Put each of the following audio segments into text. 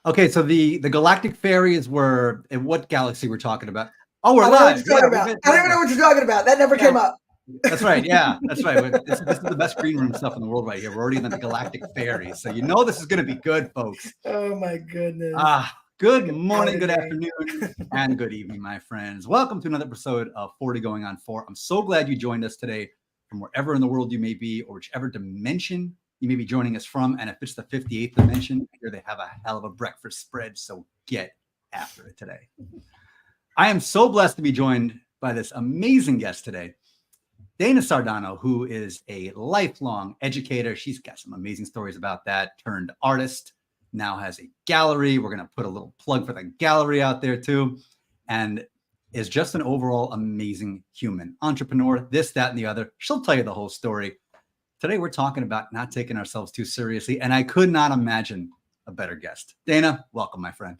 Okay, so the galactic fairies were in what galaxy we're talking about? Oh, we're I don't know what live. you're Yeah, talking we're about. good. I don't Yeah, even know what you're talking about. That never yeah. came up. That's right. Yeah, that's right. This is the best green room stuff in the world right here. We're already in the galactic fairies, so you know this is going to be good, folks. Oh my goodness. Good Get morning, out good of me. afternoon, and good evening, my friends. Welcome to another episode of 40 Going on 4. I'm so glad you joined us today from wherever in the world you may be or whichever dimension you may be joining us from. And if it's the 58th dimension, here they have a hell of a breakfast spread, so get after it today. I am so blessed to be joined by this amazing guest today, Dana Sardano, who is a lifelong educator. She's got some amazing stories about that, turned artist, now has a gallery. We're going to put a little plug for the gallery out there too, and is just an overall amazing human, entrepreneur, this, that, and the other. She'll tell you the whole story. Today, we're talking about not taking ourselves too seriously, and I could not imagine a better guest. Dana, welcome, my friend.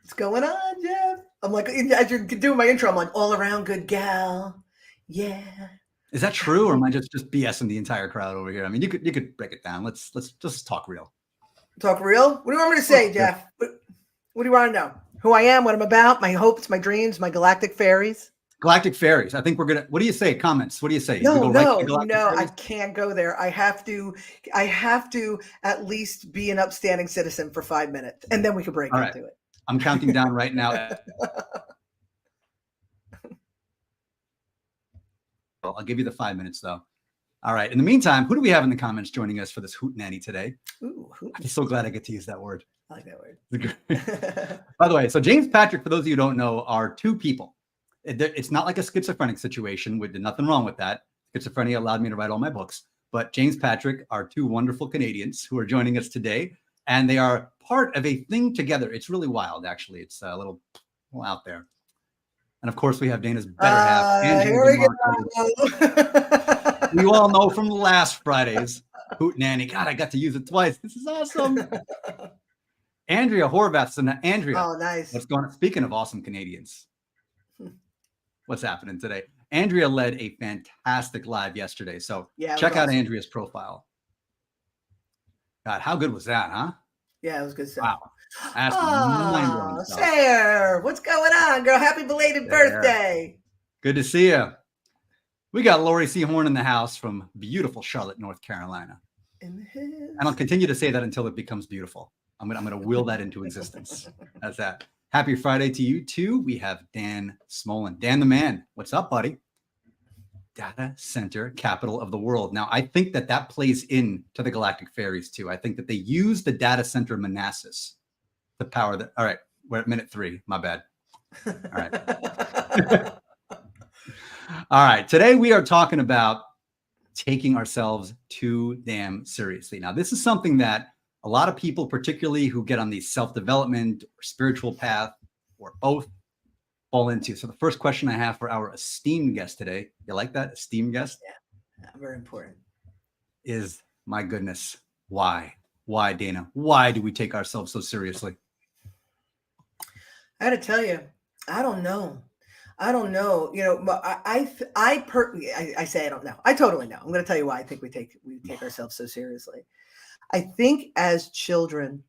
What's going on, Jeff? I'm like, as you're doing my intro, I'm like, all around good gal. Yeah. Is that true, or am I just BSing the entire crowd over here? I mean, you could break it down. Let's just talk real. Talk real? What do you want me to say, Jeff? What do you want to know? Who I am, what I'm about, my hopes, my dreams, my galactic fairies. Galactic fairies. I think we're gonna. What do you say? Comments. What do you say? No, go right to the no, fairies? I can't go there. I have to at least be an upstanding citizen for 5 minutes, and then we can break into it. I'm counting down right now. I'll give you the 5 minutes though. All right. In the meantime, who do we have in the comments joining us for this hootenanny today? Ooh, I'm so glad I get to use that word. I like that word. By the way, so James Patrick, for those of you who don't know, are two people. It's not like a schizophrenic situation. There's nothing wrong with that. Schizophrenia allowed me to write all my books. But James Patrick are two wonderful Canadians who are joining us today, and they are part of a thing together. It's really wild, actually. It's a little out there. And of course, we have Dana's better half, Andrea. Here we go. You all know from last Friday's hootenanny. God, I got to use it twice. This is awesome. Andrea Horvath. So now, Andrea, oh, nice. What's going on? Speaking of awesome Canadians, what's happening today? Andrea led a fantastic live yesterday. So check out Andrea's profile. God, how good was that, huh? Yeah, it was good stuff. Wow. That's mind-blowing stuff. Sarah, what's going on, girl? Happy belated birthday. Good to see you. We got Lori C. Horn in the house from beautiful Charlotte, North Carolina. And I'll continue to say that until it becomes beautiful. I'm gonna will that into existence. That's that. Happy Friday to you too. We have Dan Smolin. Dan the man. What's up, buddy? Data center capital of the world. Now, I think that plays into the galactic fairies too. I think that they use the data center Manassas to power that. All right, we're at minute 3. My bad. All right. All right. Today we are talking about taking ourselves too damn seriously. Now, this is something that a lot of people, particularly who get on the self-development or spiritual path or both, fall into. So the first question I have for our esteemed guest today, you like that? Esteemed guest? Yeah, very important. Is, my goodness, why? Why, Dana? Why do we take ourselves so seriously? I got to tell you, I don't know. You know, I say I don't know. I totally know. I'm going to tell you why I think we take ourselves so seriously. I think as children,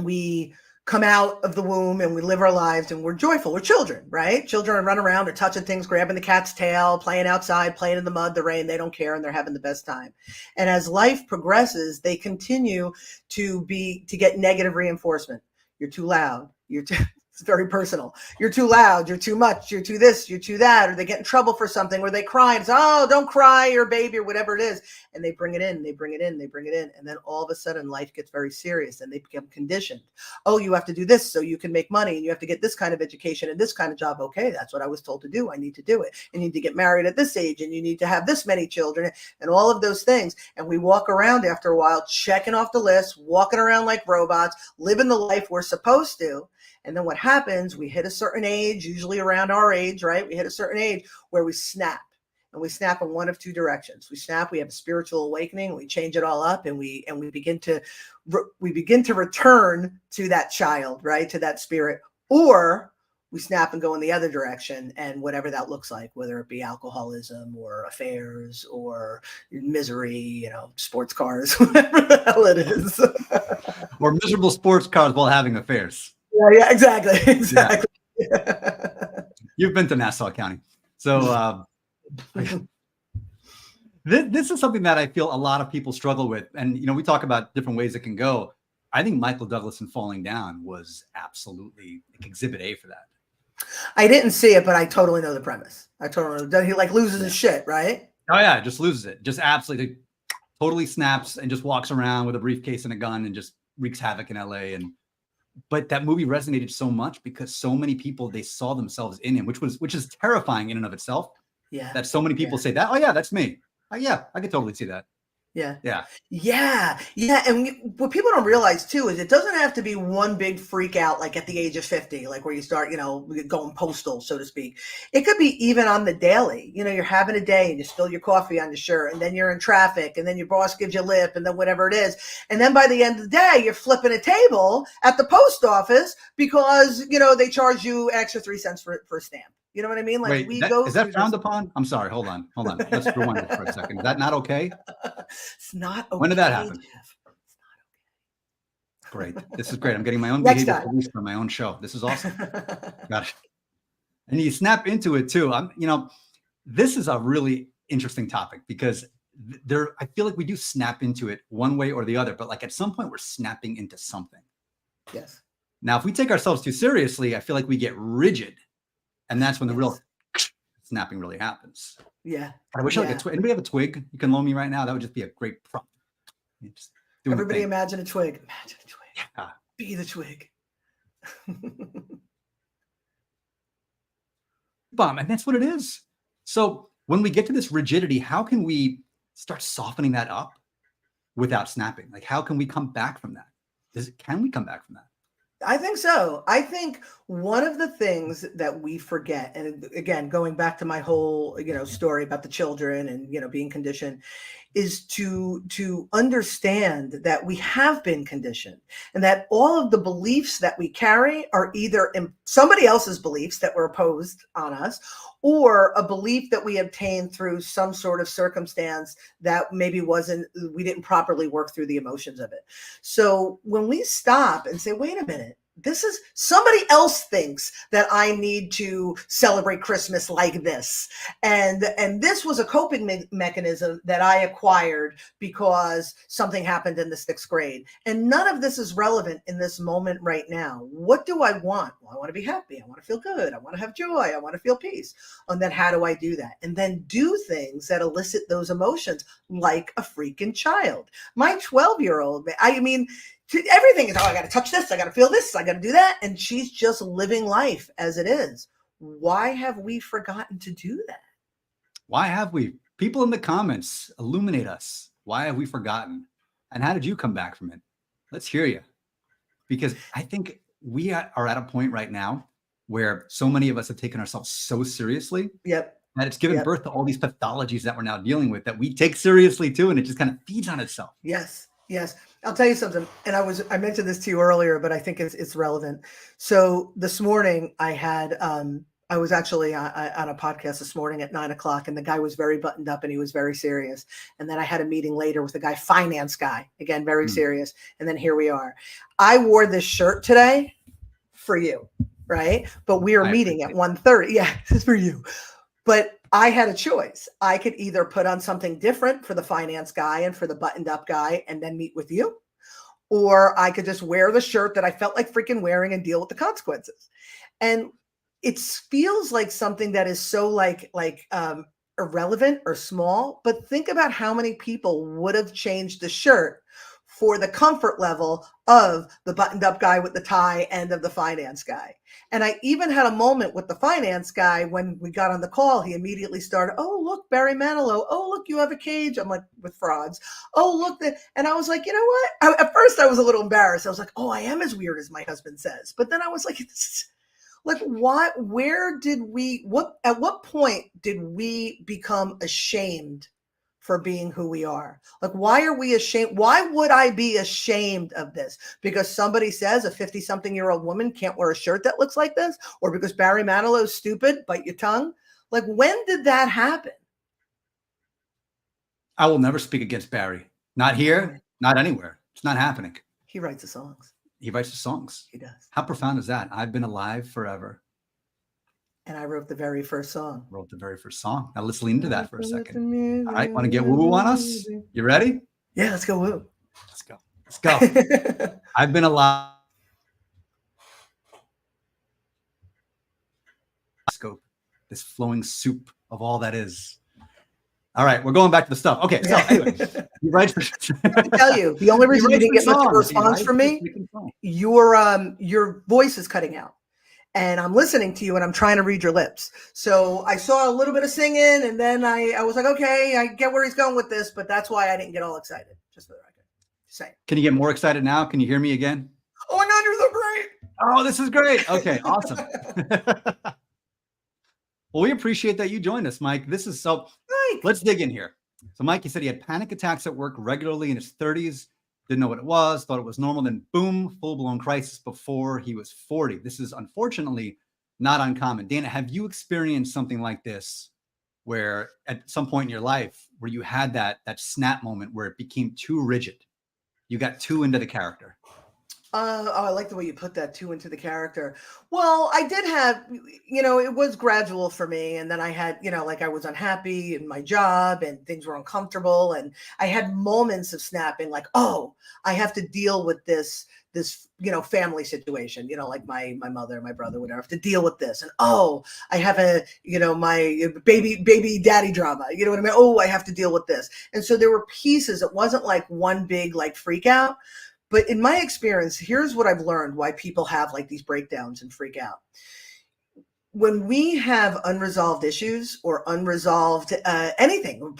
we come out of the womb and we live our lives and we're joyful. We're children, right? Children run around, they're touching things, grabbing the cat's tail, playing outside, playing in the mud, the rain. They don't care and they're having the best time. And as life progresses, they continue to get negative reinforcement. You're too loud. It's very personal. You're too loud. You're too much. You're too this. You're too that. Or they get in trouble for something, or they cry. And say, oh, don't cry, your baby, or whatever it is. And they bring it in. They bring it in. They bring it in. And then all of a sudden, life gets very serious, and they become conditioned. Oh, you have to do this so you can make money, and you have to get this kind of education and this kind of job. Okay, that's what I was told to do. I need to do it. You need to get married at this age, and you need to have this many children, and all of those things. And we walk around after a while, checking off the list, walking around like robots, living the life we're supposed to. And then what happens, we hit a certain age, usually around our age, right? We hit a certain age where we snap. And we snap in one of two directions. We snap, we have a spiritual awakening, we change it all up, and we begin to return to that child, right? To that spirit. Or we snap and go in the other direction, and whatever that looks like, whether it be alcoholism or affairs or misery, sports cars, whatever the hell it is. Or miserable sports cars while having affairs. Yeah, exactly. Exactly. Yeah. You've been to Nassau County. So this is something that I feel a lot of people struggle with. And, we talk about different ways it can go. I think Michael Douglas in Falling Down was absolutely like exhibit A for that. I didn't see it, but I totally know the premise. I totally know. He like loses his shit, right? Oh yeah, just loses it. Just absolutely totally snaps and just walks around with a briefcase and a gun and just wreaks havoc in LA. But that movie resonated so much because so many people, they saw themselves in him, which is terrifying in and of itself. Yeah. That so many people say that, oh yeah, that's me. Oh yeah, I could totally see that. Yeah. Yeah. Yeah. Yeah. And what people don't realize too is it doesn't have to be one big freak out like at the age of 50, like where you start, going postal, so to speak. It could be even on the daily. You're having a day and you spill your coffee on your shirt, and then you're in traffic, and then your boss gives you a lip, and then whatever it is. And then by the end of the day, you're flipping a table at the post office because, they charge you an extra 3 cents for a stamp. You know what I mean? Like, wait, is that frowned upon? I'm sorry. Hold on. Let's rewind it for a second. Is that not okay? It's not okay. When did that happen? Jeff. It's not okay. Great. This is great. I'm getting my own behavior police for my own show. This is awesome. Got it. And you snap into it too. This is a really interesting topic because I feel like we do snap into it one way or the other, but like at some point we're snapping into something. Yes. Now, if we take ourselves too seriously, I feel like we get rigid. And that's when the real snapping really happens. Yeah. I wish I could. Anybody have a twig you can loan me right now? That would just be a great prompt. Everybody imagine a twig. Imagine a twig. Yeah. Be the twig. Bomb. And that's what it is. So when we get to this rigidity, how can we start softening that up without snapping? Like, how can we come back from that? Can we come back from that? I think so. I think one of the things that we forget, and again, going back to my whole, story about the children and, being conditioned, is to understand that we have been conditioned and that all of the beliefs that we carry are either somebody else's beliefs that were imposed on us, or a belief that we obtained through some sort of circumstance that maybe we didn't properly work through the emotions of it. So when we stop and say, wait a minute, this is somebody else thinks that I need to celebrate Christmas like this. And this was a coping mechanism that I acquired because something happened in the 6th grade. And none of this is relevant in this moment right now. What do I want? Well, I want to be happy. I want to feel good. I want to have joy. I want to feel peace. And then how do I do that? And then do things that elicit those emotions like a freaking child. My 12-year-old, everything is, I got to touch this. I got to feel this. I got to do that. And she's just living life as it is. Why have we forgotten to do that? Why have we? People in the comments, illuminate us. Why have we forgotten? And how did you come back from it? Let's hear you. Because I think we are at a point right now where so many of us have taken ourselves so seriously. Yep. That it's given birth to all these pathologies that we're now dealing with that we take seriously too. And it just kind of feeds on itself. Yes. Yes. I'll tell you something. And I mentioned this to you earlier, but I think it's relevant. So this morning I was actually on a podcast this morning at 9:00, and the guy was very buttoned up and he was very serious. And then I had a meeting later with a finance guy, again, very serious. And then here we are. I wore this shirt today for you, right? But we are meeting at 1:30. Yeah, this is for you. But I had a choice. I could either put on something different for the finance guy and for the buttoned up guy and then meet with you, or I could just wear the shirt that I felt like freaking wearing and deal with the consequences. And it feels like something that is so irrelevant or small, but think about how many people would have changed the shirt for the comfort level of the buttoned up guy with the tie and of the finance guy. And I even had a moment with the finance guy when we got on the call. He immediately started, oh, look, Barry Manilow. Oh, look, you have a cage. I'm like, with frauds. Oh, look. And I was like, you know what? At first I was a little embarrassed. I was like, oh, I am as weird as my husband says. But then I was like, at what point did we become ashamed for being who we are? Like, why are we ashamed? Why would I be ashamed of this? Because somebody says a 50-something-year-old woman can't wear a shirt that looks like this? Or because Barry Manilow's stupid, bite your tongue? Like, when did that happen? I will never speak against Barry. Not here, not anywhere. It's not happening. He writes the songs. He writes the songs. He does. How profound is that? I've been alive forever. And I wrote the very first song. Wrote the very first song. Now let's lean into that for a second. All right, want to get woo-woo on us? You ready? Yeah, let's go woo. Let's go. Let's go. I've been alive. Scope, this flowing soup of all that is. All right, we're going back to the stuff. Okay, so anyway, you write for I tell you, the only reason you didn't get much of a response from me, your voice is cutting out. And I'm listening to you and I'm trying to read your lips. So I saw a little bit of singing and then I was like, okay, I get where he's going with this, but that's why I didn't get all excited. Just for the record. Just saying. Can you get more excited now? Can you hear me again? Oh my God, you're so great. Oh, this is great. Okay, awesome. Well, we appreciate that you joined us, Mike. This is so, let's dig in here. So Mike, you said he had panic attacks at work regularly in his 30s. Didn't know what it was, thought it was normal, then boom, full-blown crisis before he was 40. This is unfortunately not uncommon. Dana, have you experienced something like this where at some point in your life where you had that snap moment where it became too rigid? You got too into the character. I like the way you put that too into the character. Well, I did have, it was gradual for me. And then I had, like I was unhappy in my job and things were uncomfortable. And I had moments of snapping like, oh, I have to deal with this, family situation, like my mother, my brother, whatever, I have to deal with this. And, oh, I have my baby daddy drama, you know what I mean? Oh, I have to deal with this. And so there were pieces. It wasn't like one big like freak out. But in my experience, here's what I've learned why people have like these breakdowns and freak out. When we have unresolved issues or unresolved anything,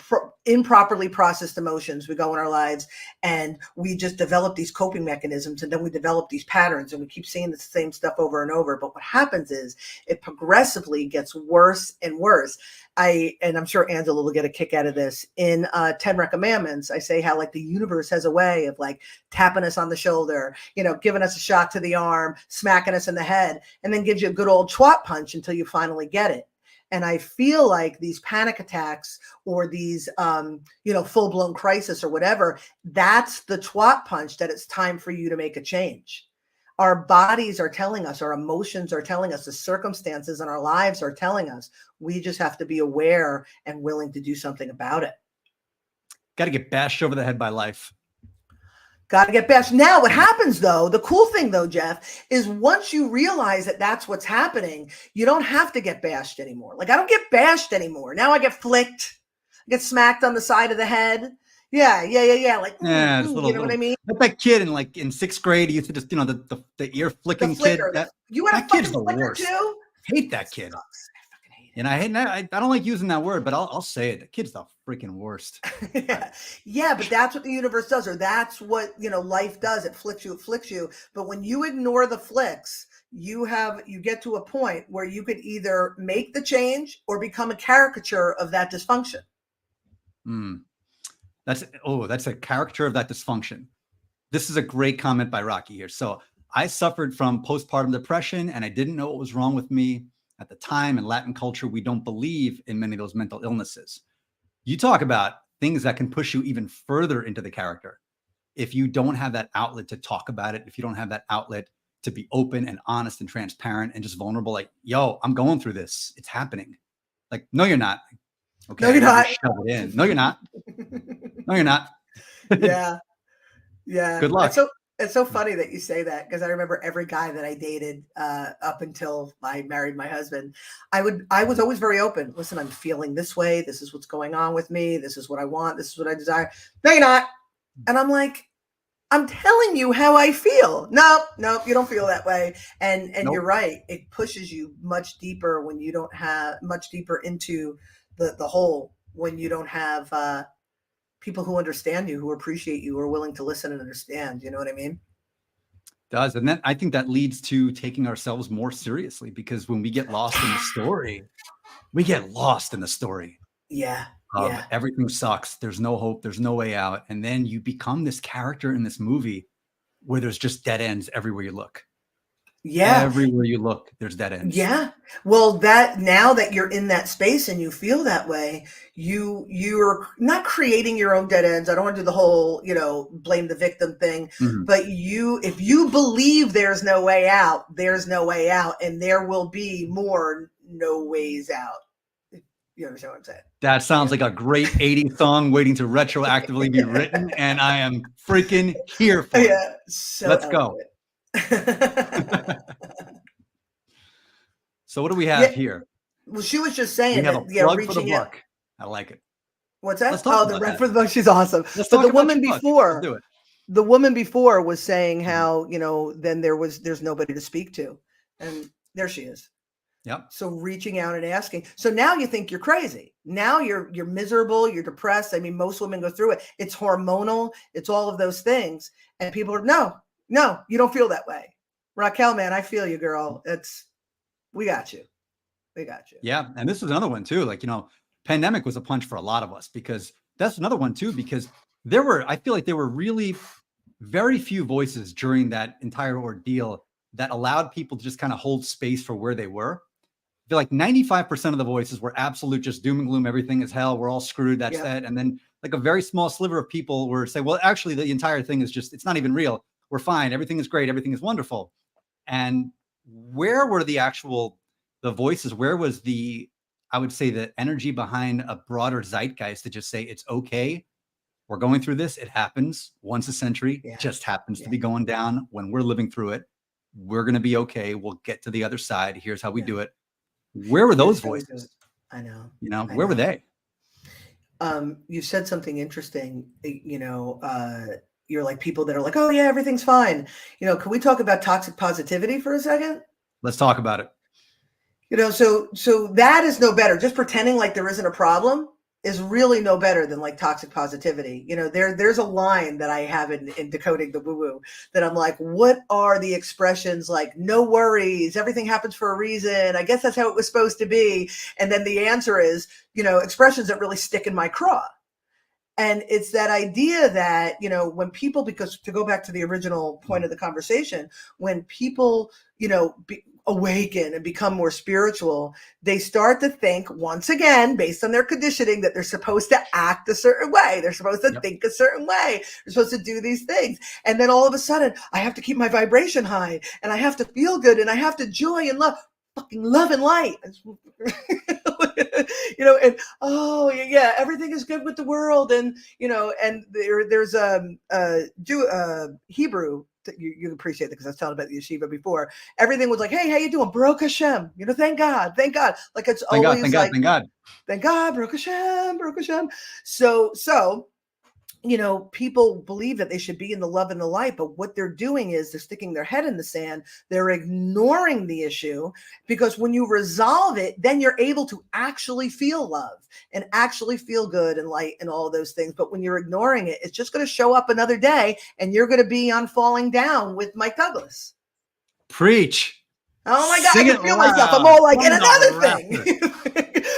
improperly processed emotions, we go in our lives and we just develop these coping mechanisms and then we develop these patterns and we keep seeing the same stuff over and over. But what happens is it progressively gets worse and worse. And I'm sure Angela will get a kick out of this. In 10 Recommendments, I say how like the universe has a way of like tapping us on the shoulder, giving us a shot to the arm, smacking us in the head, and then gives you a good old twat punch until you finally get it. And I feel like these panic attacks or these, full-blown crisis or whatever, that's the twat punch that it's time for you to make a change. Our bodies are telling us, our emotions are telling us, the circumstances in our lives are telling us. We just have to be aware and willing to do something about it. Got to get bashed over the head by life. Got to get bashed. Now, what happens though, the cool thing though, Jeff, is once you realize that that's what's happening, you don't have to get bashed anymore. Like I don't get bashed anymore. Now I get flicked, I get smacked on the side of the head. Yeah. Like, you know what I mean? Like that kid in 6th grade, he used to just, the ear flicking kid. You had a fucking flicker too? Hate that kid. And I don't like using that word, but I'll say it. The kid's the freaking worst. Yeah, but that's what the universe does, or that's what life does. It flicks you. But when you ignore the flicks, you get to a point where you could either make the change or become a caricature of that dysfunction. That's a caricature of that dysfunction. This is a great comment by Rocky here. So I suffered from postpartum depression and I didn't know what was wrong with me at the time. In Latin culture, we don't believe in many of those mental illnesses. You talk about things that can push you even further into the character. If you don't have that outlet to talk about it, if you don't have that outlet to be open and honest and transparent and just vulnerable, like, yo, I'm going through this. It's happening. Like, no, you're not. Okay. No, you're not. Shove it in. No, you're not. No, you're not. Yeah. Good luck. It's so funny that you say that, because I remember every guy that I dated up until I married my husband, I was always very open. Listen, I'm feeling this way. This is what's going on with me. This is what I want. This is what I desire. No, you're not. And I'm like, I'm telling you how I feel. No, you don't feel that way. And nope. You're right. It pushes you much deeper when you don't have much deeper into the hole, when you don't have people who understand you, who appreciate you, who are willing to listen and understand. You know what I mean? Does. And then I think that leads to taking ourselves more seriously, because when we get lost in the story, we get lost in the story. Yeah. Everything sucks. There's no hope. There's no way out. And then you become this character in this movie where there's just dead ends everywhere you look. Yeah. Everywhere you look, there's dead ends. Yeah. Well, that now that you're in that space and you feel that way, you're not creating your own dead ends. I don't want to do the whole, blame the victim thing, but if you believe there's no way out, there's no way out, and there will be more no ways out. You understand what I'm saying? That sounds like a great 80s song waiting to retroactively be written, and I am freaking here for it. Yeah. So let's go. So what do we have here? Well, she was just saying we have that, a plug for the reaching out. book. I like it. What's that? Let's talk The about rep that. for the book. She's awesome. Let's but talk the about woman your book. before, Let's do it. The woman before was saying how, then there's nobody to speak to. And there she is. Yep. So reaching out and asking. So now you think you're crazy. Now you're miserable. You're depressed. I mean, most women go through it. It's hormonal. It's all of those things. And people are, no, you don't feel that way. Raquel, man, I feel you, girl. We got you. We got you. Yeah. And this is another one too. Like, pandemic was a punch for a lot of us, because that's another one too, because I feel like there were really very few voices during that entire ordeal that allowed people to just kind of hold space for where they were. I feel like 95% of the voices were absolute, just doom and gloom. Everything is hell. We're all screwed. That's that. And then like a very small sliver of people were saying, well, actually the entire thing is just, it's not even real. We're fine. Everything is great. Everything is wonderful. And where were the voices? Where was I would say the energy behind a broader zeitgeist to just say, it's okay. We're going through this. It happens once a century. It just happens to be going down when we're living through it. We're going to be okay. We'll get to the other side. Here's how we do it. Where were those voices? I know. Where were they? You said something interesting. You're like people that are like, oh yeah, everything's fine. Can we talk about toxic positivity for a second? Let's talk about it. So that is no better. Just pretending like there isn't a problem is really no better than like toxic positivity. There's a line that I have in Decoding the Woo-Woo that I'm like, what are the expressions like, no worries, everything happens for a reason, I guess that's how it was supposed to be. And then the answer is, expressions that really stick in my craw. And it's that idea that, when people, because to go back to the original point of the conversation, when people, awaken and become more spiritual, they start to think, once again, based on their conditioning, that they're supposed to act a certain way. They're supposed to think a certain way. They're supposed to do these things. And then all of a sudden, I have to keep my vibration high, and I have to feel good, and I have to joy and love. Fucking love and light. And everything is good with the world. And, and there's Hebrew. You appreciate it because I was telling about the yeshiva before. Everything was like, hey, how you doing? Baruch Hashem. Thank God. Like it's thank always God, thank God. Thank God, Baruch Hashem, Baruch Hashem. So people believe that they should be in the love and the light, but what they're doing is they're sticking their head in the sand. They're ignoring the issue, because when you resolve it, then you're able to actually feel love and actually feel good and light and all those things. But when you're ignoring it, it's just going to show up another day, and you're going to be on Falling Down with Mike Douglas. Preach. Oh my God, I can feel myself. I'm all like, and another thing.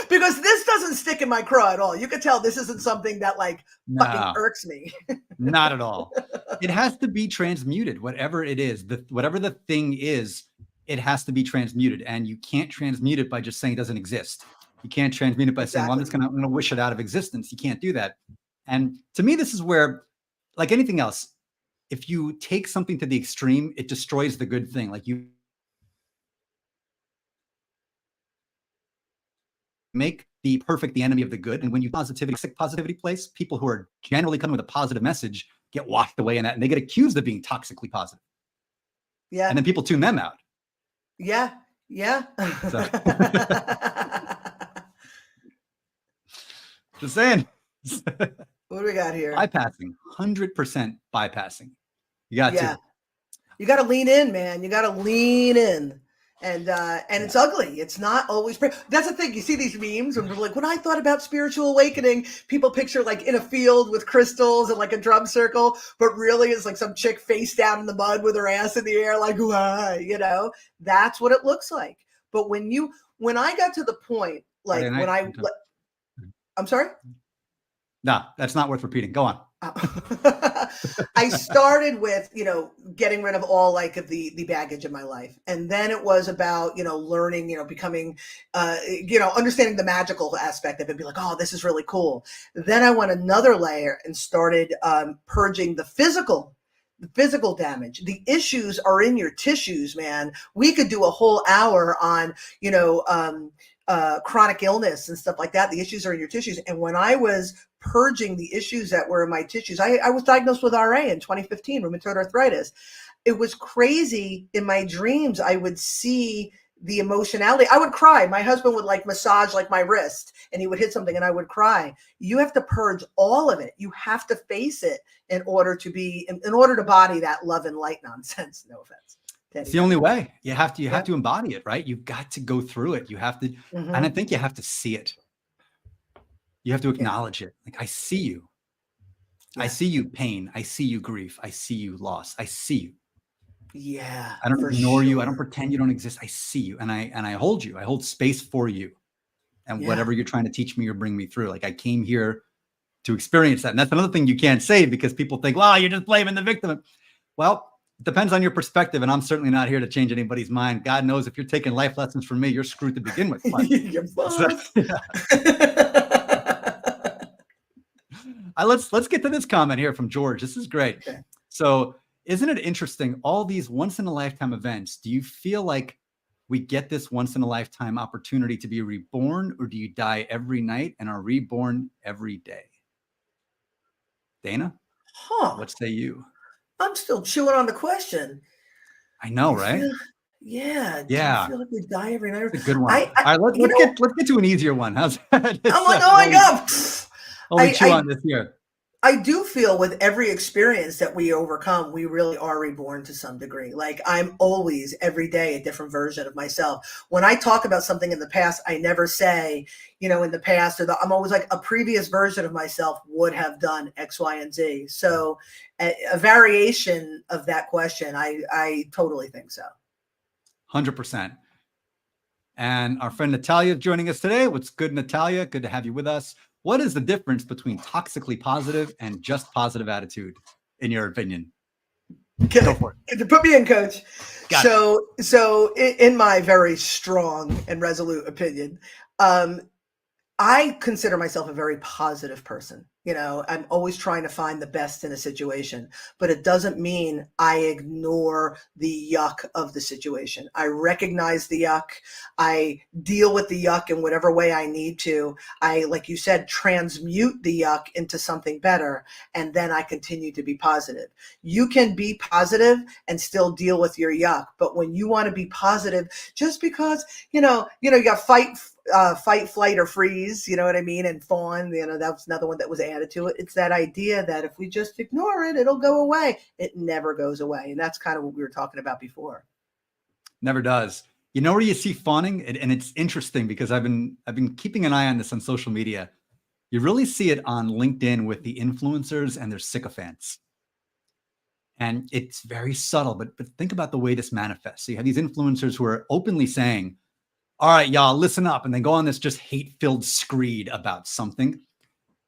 Because this doesn't stick in my craw at all. You can tell this isn't something that fucking irks me. Not at all. It has to be transmuted, whatever it is. Whatever the thing is, it has to be transmuted. And you can't transmute it by just saying it doesn't exist. You can't transmute it by saying, well, I'm going to wish it out of existence. You can't do that. And to me, this is where, like anything else, if you take something to the extreme, it destroys the good thing. Like you make the perfect the enemy of the good. And when you positivity place, people who are generally coming with a positive message get washed away in that, and they get accused of being toxically positive. Yeah. And then people tune them out. Yeah. So. Just saying. What do we got here? Bypassing, 100% bypassing. You got to. You got to lean in, man. You got to lean in. And it's ugly. It's not always pretty. That's the thing. You see these memes and we're like, when I thought about spiritual awakening, people picture like in a field with crystals and like a drum circle, but really it's like some chick face down in the mud with her ass in the air, like, wah, that's what it looks like. But when I got to the point, like I'm sorry? No, that's not worth repeating. Go on. I started with, getting rid of all like of the baggage in my life. And then it was about, learning, becoming, understanding the magical aspect of it, be like, oh, this is really cool. Then I went another layer and started purging the physical damage. The issues are in your tissues, man. We could do a whole hour on, chronic illness and stuff like that. The issues are in your tissues. And when I was purging the issues that were in my tissues, I was diagnosed with RA in 2015, rheumatoid arthritis. It was crazy. In my dreams, I would see the emotionality. I would cry. My husband would like massage like my wrist and he would hit something and I would cry. You have to purge all of it. You have to face it in order to body that love and light nonsense. No offense. It's the only way. You have to embody it, right? You've got to go through it. You have to, and I think you have to see it. You have to acknowledge it. Like, I see you. Yeah. I see you pain. I see you grief. I see you loss. I see you. Yeah. I don't ignore you. I don't pretend you don't exist. I see you. And I hold you. I hold space for you. And whatever you're trying to teach me or bring me through. Like, I came here to experience that. And that's another thing you can't say, because people think, well, you're just blaming the victim. Well, it depends on your perspective, and I'm certainly not here to change anybody's mind. God knows if you're taking life lessons from me, you're screwed to begin with. Let's get to this comment here from George. This is great. Okay. So, isn't it interesting? All these once-in-a-lifetime events, do you feel like we get this once-in-a-lifetime opportunity to be reborn, or do you die every night and are reborn every day? Dana? What say you? I'm still chewing on the question. I know, right? Yeah. Do you feel like we die every night? It's a good one. All right, let's get to an easier one. How's that? I'm like, oh my God. Only chew on this here. I do feel with every experience that we overcome, we really are reborn to some degree. Like, I'm always, every day, a different version of myself. When I talk about something in the past, I never say, in the past, I'm always like, a previous version of myself would have done X, Y, and Z. So a variation of that question, I totally think so. 100%. And our friend Natalia joining us today. What's good, Natalia? Good to have you with us. What is the difference between toxically positive and just positive attitude, in your opinion? Go for it. Put me in, Coach. So in my very strong and resolute opinion, I consider myself a very positive person. I'm always trying to find the best in a situation, but it doesn't mean I ignore the yuck of the situation. I recognize the yuck. I deal with the yuck in whatever way I need to. I, like you said, transmute the yuck into something better, and then I continue to be positive. You can be positive and still deal with your yuck, but when you want to be positive, just because, you got fight, flight, or freeze, you know what I mean? And fawn, that was another one that was added to it. It's that idea that if we just ignore it, it'll go away. It never goes away. And that's kind of what we were talking about before. Never does. You know where you see fawning? And it's interesting because I've been keeping an eye on this on social media. You really see it on LinkedIn with the influencers and their sycophants. And it's very subtle, but think about the way this manifests. So you have these influencers who are openly saying, all right, y'all, listen up. And they go on this just hate-filled screed about something.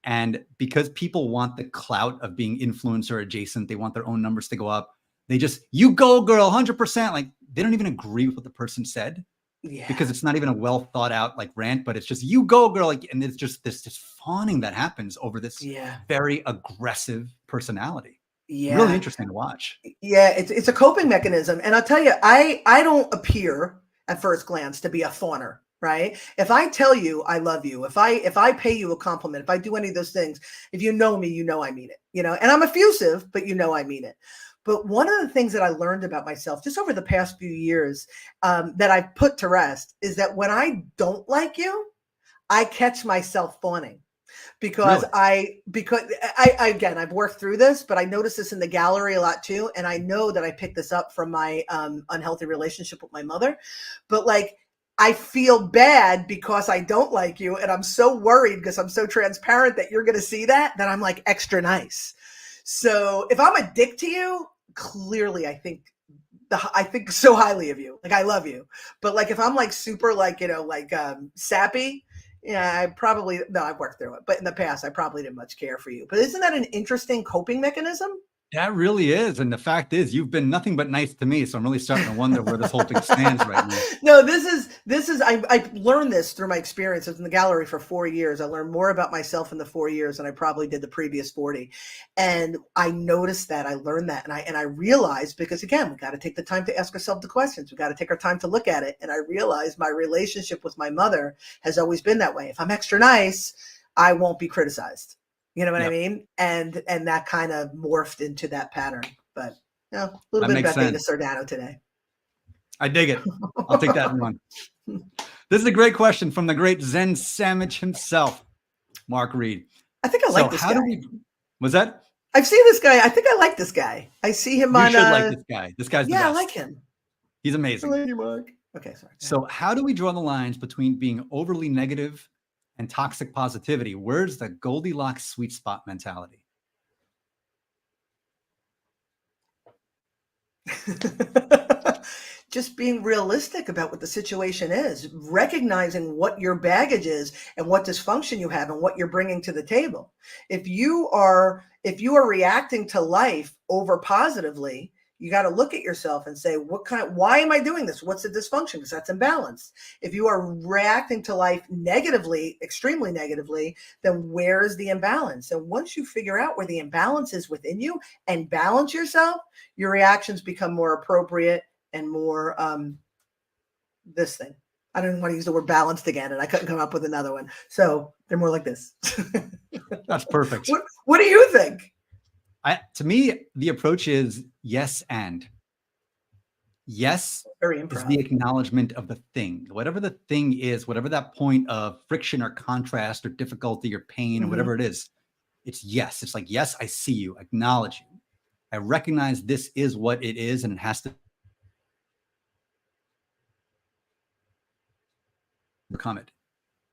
And because people want the clout of being influencer adjacent, they want their own numbers to go up. They just, you go, girl, 100%. Like, they don't even agree with what the person said, because it's not even a well thought out like rant, but it's just, you go, girl. Like, and it's just this fawning that happens over this very aggressive personality. Yeah. Really interesting to watch. Yeah, it's a coping mechanism. And I'll tell you, I don't appear at first glance to be a fawner, right? If I tell you I love you, if I pay you a compliment, if I do any of those things, if you know me, you know I mean it, and I'm effusive, but I mean it. But one of the things that I learned about myself just over the past few years that I've put to rest is that when I don't like you, I catch myself fawning. Because really? Again, I've worked through this, but I notice this in the gallery a lot too. And I know that I picked this up from my unhealthy relationship with my mother. But like, I feel bad because I don't like you. And I'm so worried because I'm so transparent that you're going to see that I'm like extra nice. So if I'm a dick to you, clearly I think so highly of you. Like, I love you. But like, if I'm like super like, sappy, yeah, I've worked through it, but in the past, I probably didn't much care for you. But isn't that an interesting coping mechanism? That really is. And the fact is, you've been nothing but nice to me. So I'm really starting to wonder where this whole thing stands right now. No, I learned this through my experience. I was in the gallery for 4 years. I learned more about myself in the 4 years than I probably did the previous 40. And I noticed that, I learned that. And I realized, because again, we got to take the time to ask ourselves the questions. We got to take our time to look at it. And I realized my relationship with my mother has always been that way. If I'm extra nice, I won't be criticized. You know what I mean? And that kind of morphed into that pattern. But you know, a little bit about Dana Sardano today. I dig it. I'll take that one. This is a great question from the great Zen sandwich himself, Mark Reed. I think I like this guy. Was that? I've seen this guy. I think I like this guy. I see him on. You should like this guy. This guy's the best. I like him. He's amazing. I like you, Mark. Okay, sorry. So how do we draw the lines between being overly negative and toxic positivity? Where's the Goldilocks sweet spot mentality? Just being realistic about what the situation is, recognizing what your baggage is and what dysfunction you have and what you're bringing to the table. If you are reacting to life over positively, you got to look at yourself and say, why am I doing this? What's the dysfunction? Because that's imbalanced. If you are reacting to life negatively, extremely negatively, then where's the imbalance? And once you figure out where the imbalance is within you and balance yourself, your reactions become more appropriate and more this thing. I don't want to use the word balanced again, and I couldn't come up with another one. So they're more like this. That's perfect. What do you think? To me, the approach is yes and. Yes is the acknowledgement of the thing. Whatever the thing is, whatever that point of friction or contrast or difficulty or pain or whatever it is, it's yes. It's like, yes, I see you, acknowledge you. I recognize this is what it is, and it has to become it.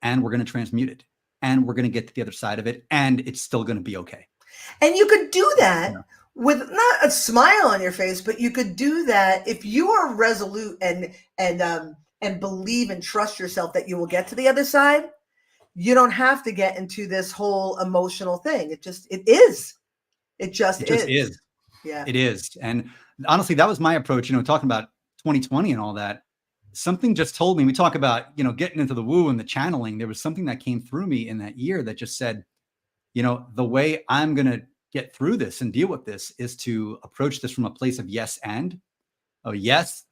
And we're going to transmute it. And we're going to get to the other side of it. And it's still going to be okay. And you could do that with not a smile on your face, but you could do that if you are resolute and believe and trust yourself that you will get to the other side. You don't have to get into this whole emotional thing. It just is. Yeah, it is. And honestly, that was my approach, talking about 2020 and all that. Something just told me, we talk about, getting into the woo and the channeling. There was something that came through me in that year that just said, the way I'm going to get through this and deal with this is to approach this from a place of yes and. Oh, yes,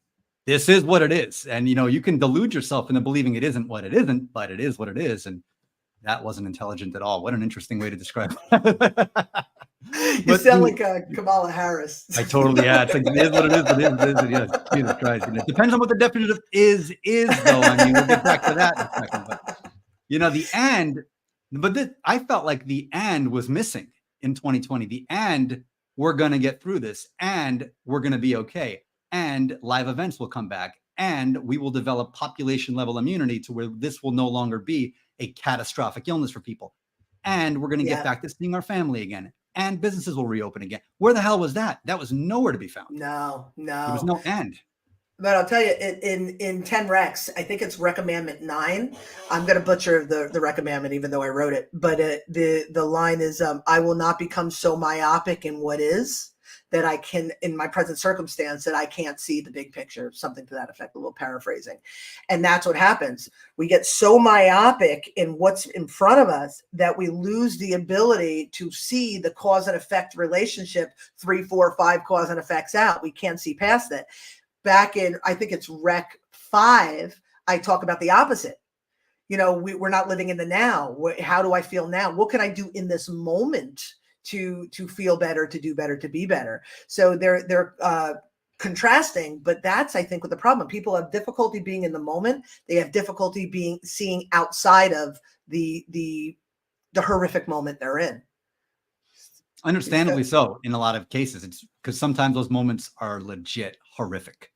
this is what it is. And, you can delude yourself into believing it isn't what it isn't, but it is what it is. And that wasn't intelligent at all. What an interesting way to describe it. You sound like Kamala Harris. I totally, it's like, it is what it is, but it is. Yes, Jesus Christ. It depends on what the definition of is, though. I mean, we'll get back to that in a second. But, the and. But I felt like the and was missing in 2020. The and we're going to get through this, and we're going to be okay, and live events will come back, and we will develop population level immunity to where this will no longer be a catastrophic illness for people, and we're going to get back to seeing our family again, and businesses will reopen again. Where the hell was that? That was nowhere to be found. No. There was no end. But I'll tell you, in 10 Recs, I think it's Recommandment 9. I'm going to butcher the recommandment, even though I wrote it. But the line is, I will not become so myopic in what is that I can, in my present circumstance, that I can't see the big picture, something to that effect, a little paraphrasing. And that's what happens. We get so myopic in what's in front of us that we lose the ability to see the cause and effect relationship 3, 4, 5 cause and effects out. We can't see past it. Back in, I think it's Rec 5, I talk about the opposite. We're not living in the now. How do I feel now? What can I do in this moment to feel better, to do better, to be better? So they're contrasting, but that's, I think, what the problem. People have difficulty being in the moment. They have difficulty seeing outside of the horrific moment they're in. Understandably so in a lot of cases. It's because sometimes those moments are legit horrific.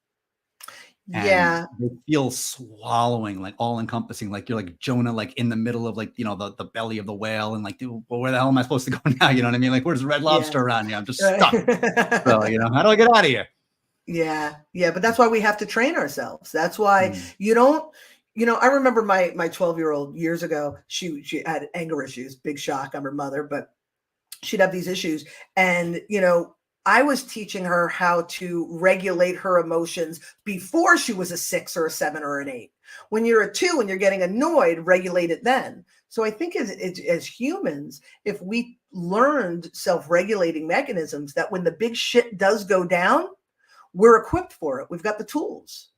And they feel swallowing, like all encompassing, like you're like Jonah, like in the middle of like, the belly of the whale. And like, well, where the hell am I supposed to go now? You know what I mean? Like, where's the red lobster around here? I'm just stuck. So, how do I get out of here? Yeah. But that's why we have to train ourselves. That's why you don't, I remember my 12-year-old years ago, she had anger issues, big shock. I'm her mother, but she'd have these issues. And, I was teaching her how to regulate her emotions before she was a 6 or a 7 or an 8. When you're a 2 and you're getting annoyed, regulate it then. So I think as humans, if we learned self-regulating mechanisms, that when the big shit does go down, we're equipped for it. We've got the tools.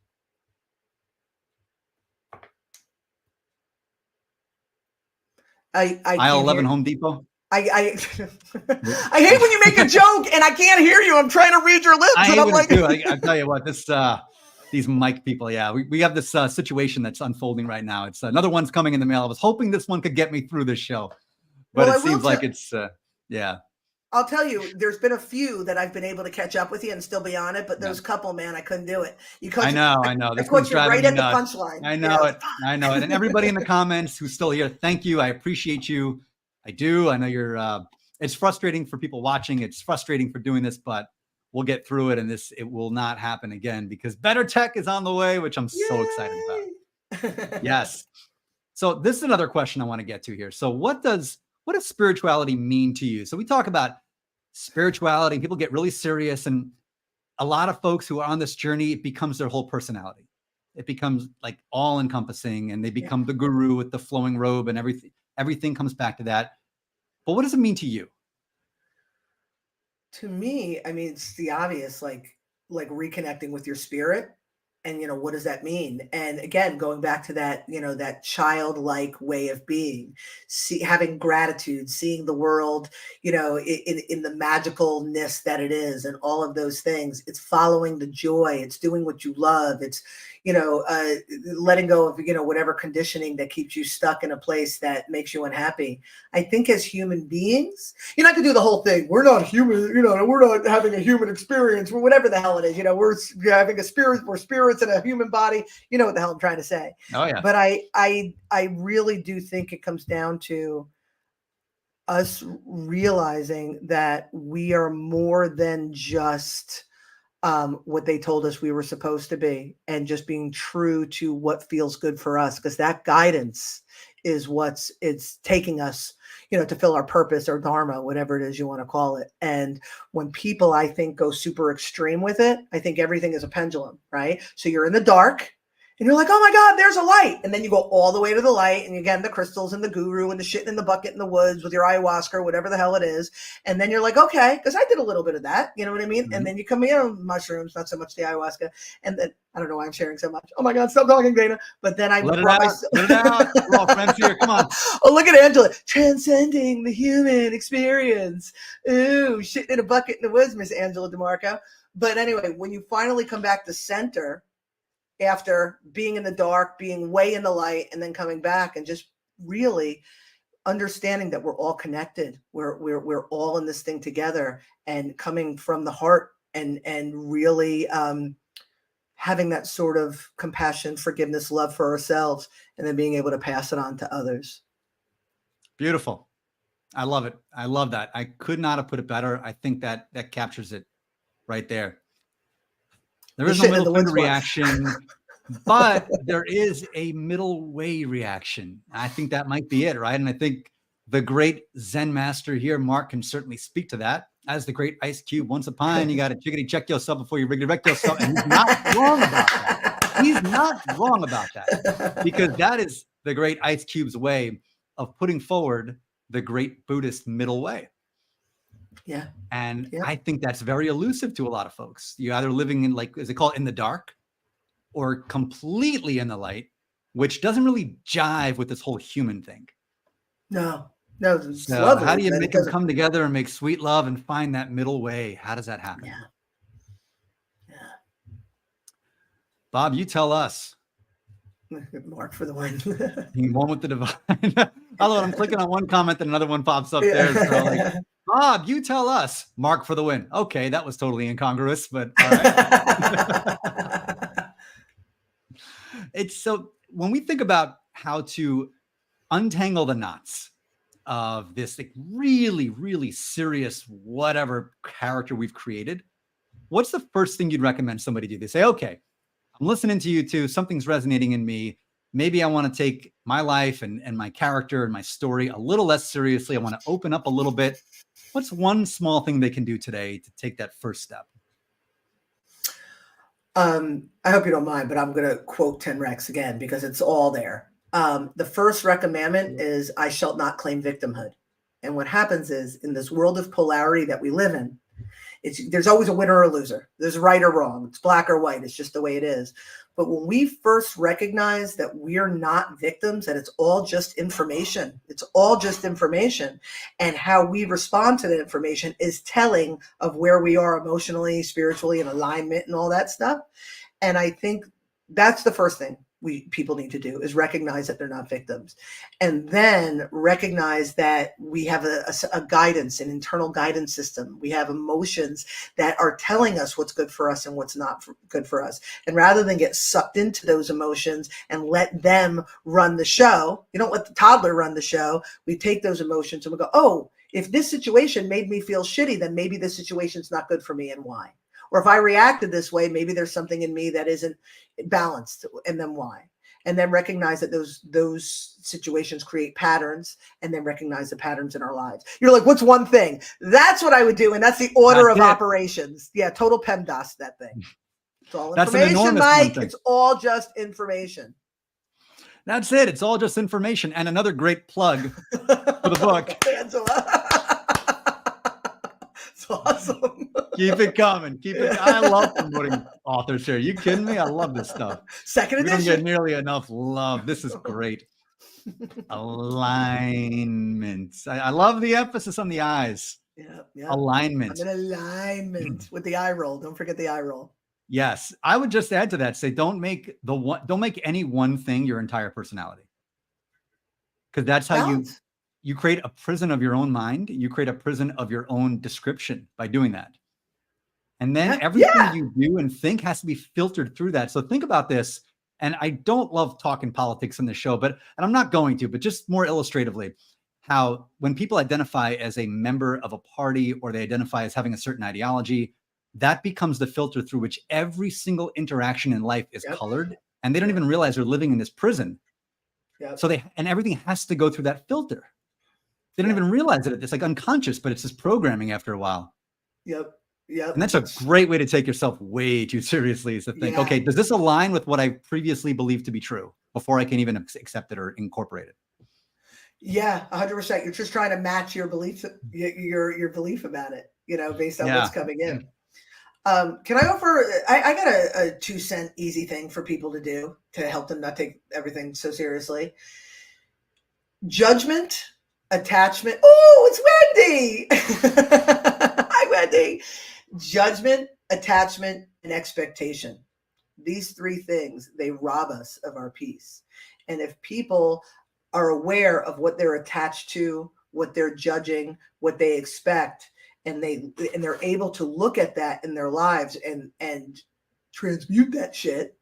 Aisle 11 Home Depot. I hate when you make a joke and I can't hear you. I'm trying to read your lips. I and hate I'm when like, too. I tell you what, these mic people, yeah, we have this situation that's unfolding right now. It's another one's coming in the mail. I was hoping this one could get me through this show, but well, it seems like it's, yeah. I'll tell you, there's been a few that I've been able to catch up with you and still be on it, but those couple, man, I couldn't do it. I know. I caught you right at the punchline. I know it. I know it. And everybody in the comments who's still here, thank you. I appreciate you. I do. I know you're, it's frustrating for people watching. It's frustrating for doing this, but we'll get through it. And it will not happen again because better tech is on the way, which I'm so excited about. Yes. So this is another question I want to get to here. So what does spirituality mean to you? So we talk about spirituality, people get really serious, and a lot of folks who are on this journey, it becomes their whole personality. It becomes like all encompassing, and they become the guru with the flowing robe, and everything comes back to that. But what does it mean to you? To me, I mean, it's the obvious, like reconnecting with your spirit. And, what does that mean? And again, going back to that, that childlike way of being, having gratitude, seeing the world, in the magicalness that it is, and all of those things. It's following the joy. It's doing what you love. It's, letting go of, whatever conditioning that keeps you stuck in a place that makes you unhappy. I think as human beings, you're not gonna do the whole thing. We're not human, we're not having a human experience, or whatever the hell it is. We're having a spirit, we're spirits in a human body. You know what the hell I'm trying to say. Oh yeah. But I really do think it comes down to us realizing that we are more than just what they told us we were supposed to be, and just being true to what feels good for us, because that guidance is it's taking us, to fill our purpose or dharma, whatever it is you want to call it. And when people, I think, go super extreme with it, I think everything is a pendulum, right? So you're in the dark and you're like, oh my God, there's a light. And then you go all the way to the light, and again, the crystals and the guru and the shit in the bucket in the woods with your ayahuasca or whatever the hell it is. And then you're like, okay, because I did a little bit of that, you know what I mean? Mm-hmm. And then you come in mushrooms, not so much the ayahuasca. And then, I don't know why I'm sharing so much. Oh my God, stop talking, Dana. But then I let it out. We're all friends here. Come on. Oh, look at Angela. Transcending the human experience. Ooh, shit in a bucket in the woods, Miss Angela DeMarco. But anyway, when you finally come back to center, after being in the dark, being way in the light, and then coming back and just really understanding that we're all connected. We're all in this thing together, and coming from the heart, and really having that sort of compassion, forgiveness, love for ourselves, and then being able to pass it on to others. Beautiful. I love it. I love that. I could not have put it better. I think that captures it right there. There is no middle finger reaction, but there is a middle way reaction. I think that might be it, right? And I think the great Zen master here, Mark, can certainly speak to that. As the great Ice Cube, once upon, you got to chickadee check yourself before you redirect yourself. And he's not wrong about that. He's not wrong about that, because that is the great Ice Cube's way of putting forward the great Buddhist middle way. Yeah. And I think that's very elusive to a lot of folks. You're either living in, like, as they call it, in the dark, or completely in the light, which doesn't really jive with this whole human thing. No, it's so lovely. How do you make them come together and make sweet love and find that middle way? How does that happen? Yeah. Bob, you tell us. Mark for the win. One with the divine. Although I'm clicking on one comment and another one pops up there. So like, Bob, you tell us. Mark for the win. Okay, that was totally incongruous, but all right. It's so, when we think about how to untangle the knots of this like really, really serious whatever character we've created, what's the first thing you'd recommend somebody do? They say, okay, I'm listening to you two. Something's resonating in me. maybe I want to take my life and my character and my story a little less seriously. I want to open up a little bit. What's one small thing they can do today to take that first step? I hope you don't mind, but I'm going to quote 10 Rex again because it's all there. The first recommendment is, I shall not claim victimhood. And what happens is, in this world of polarity that we live in, there's always a winner or a loser. There's right or wrong. It's black or white. It's just the way it is. But when we first recognize that we're not victims, that it's all just information, and how we respond to that information is telling of where we are emotionally, spiritually, in alignment and all that stuff. And I think that's the first thing people need to do, is recognize that they're not victims, and then recognize that we have a guidance, an internal guidance system. We have emotions that are telling us what's good for us and what's not good for us. And rather than get sucked into those emotions and let them run the show, you don't let the toddler run the show. We take those emotions and we go, oh, if this situation made me feel shitty, then maybe this situation's not good for me, and why? Or if I reacted this way, maybe there's something in me that isn't balanced, and then why? And then recognize that those situations create patterns, and then recognize the patterns in our lives. You're like, what's one thing? That's what I would do. And that's the order of operations. Yeah, total PEMDAS, that thing. It's all information, Mike. It's all just information. That's it. It's all just information. And another great plug for the book. Angela. It's awesome. Keep it coming. I love promoting authors here. You kidding me? I love this stuff. Second edition. We don't get nearly enough love. This is great. Alignment. I love the emphasis on the eyes. Yeah. Alignment. I'm in alignment with the eye roll. Don't forget the eye roll. Yes. I would just add to that, say, don't make any one thing your entire personality. Because that's how you create a prison of your own mind. You create a prison of your own description by doing that. And then everything you do and think has to be filtered through that. So think about this. And I don't love talking politics on the show, and I'm not going to, but just more illustratively, how when people identify as a member of a party, or they identify as having a certain ideology, that becomes the filter through which every single interaction in life is colored. And they don't even realize they're living in this prison. So everything has to go through that filter. They don't even realize it. It's like unconscious, but it's just programming after a while. Yep. And that's a great way to take yourself way too seriously, is to think, okay, does this align with what I previously believed to be true before I can even accept it or incorporate it? Yeah, 100%. You're just trying to match your belief, your belief about it, based on what's coming in. Can I offer, I got a 2-cent easy thing for people to do to help them not take everything so seriously. Judgment, attachment. Oh, it's Wendy. Hi, Wendy. Judgment, attachment, and expectation. These 3 things, they rob us of our peace. And if people are aware of what they're attached to, what they're judging, what they expect, and they're able to look at that in their lives and transmute that shit,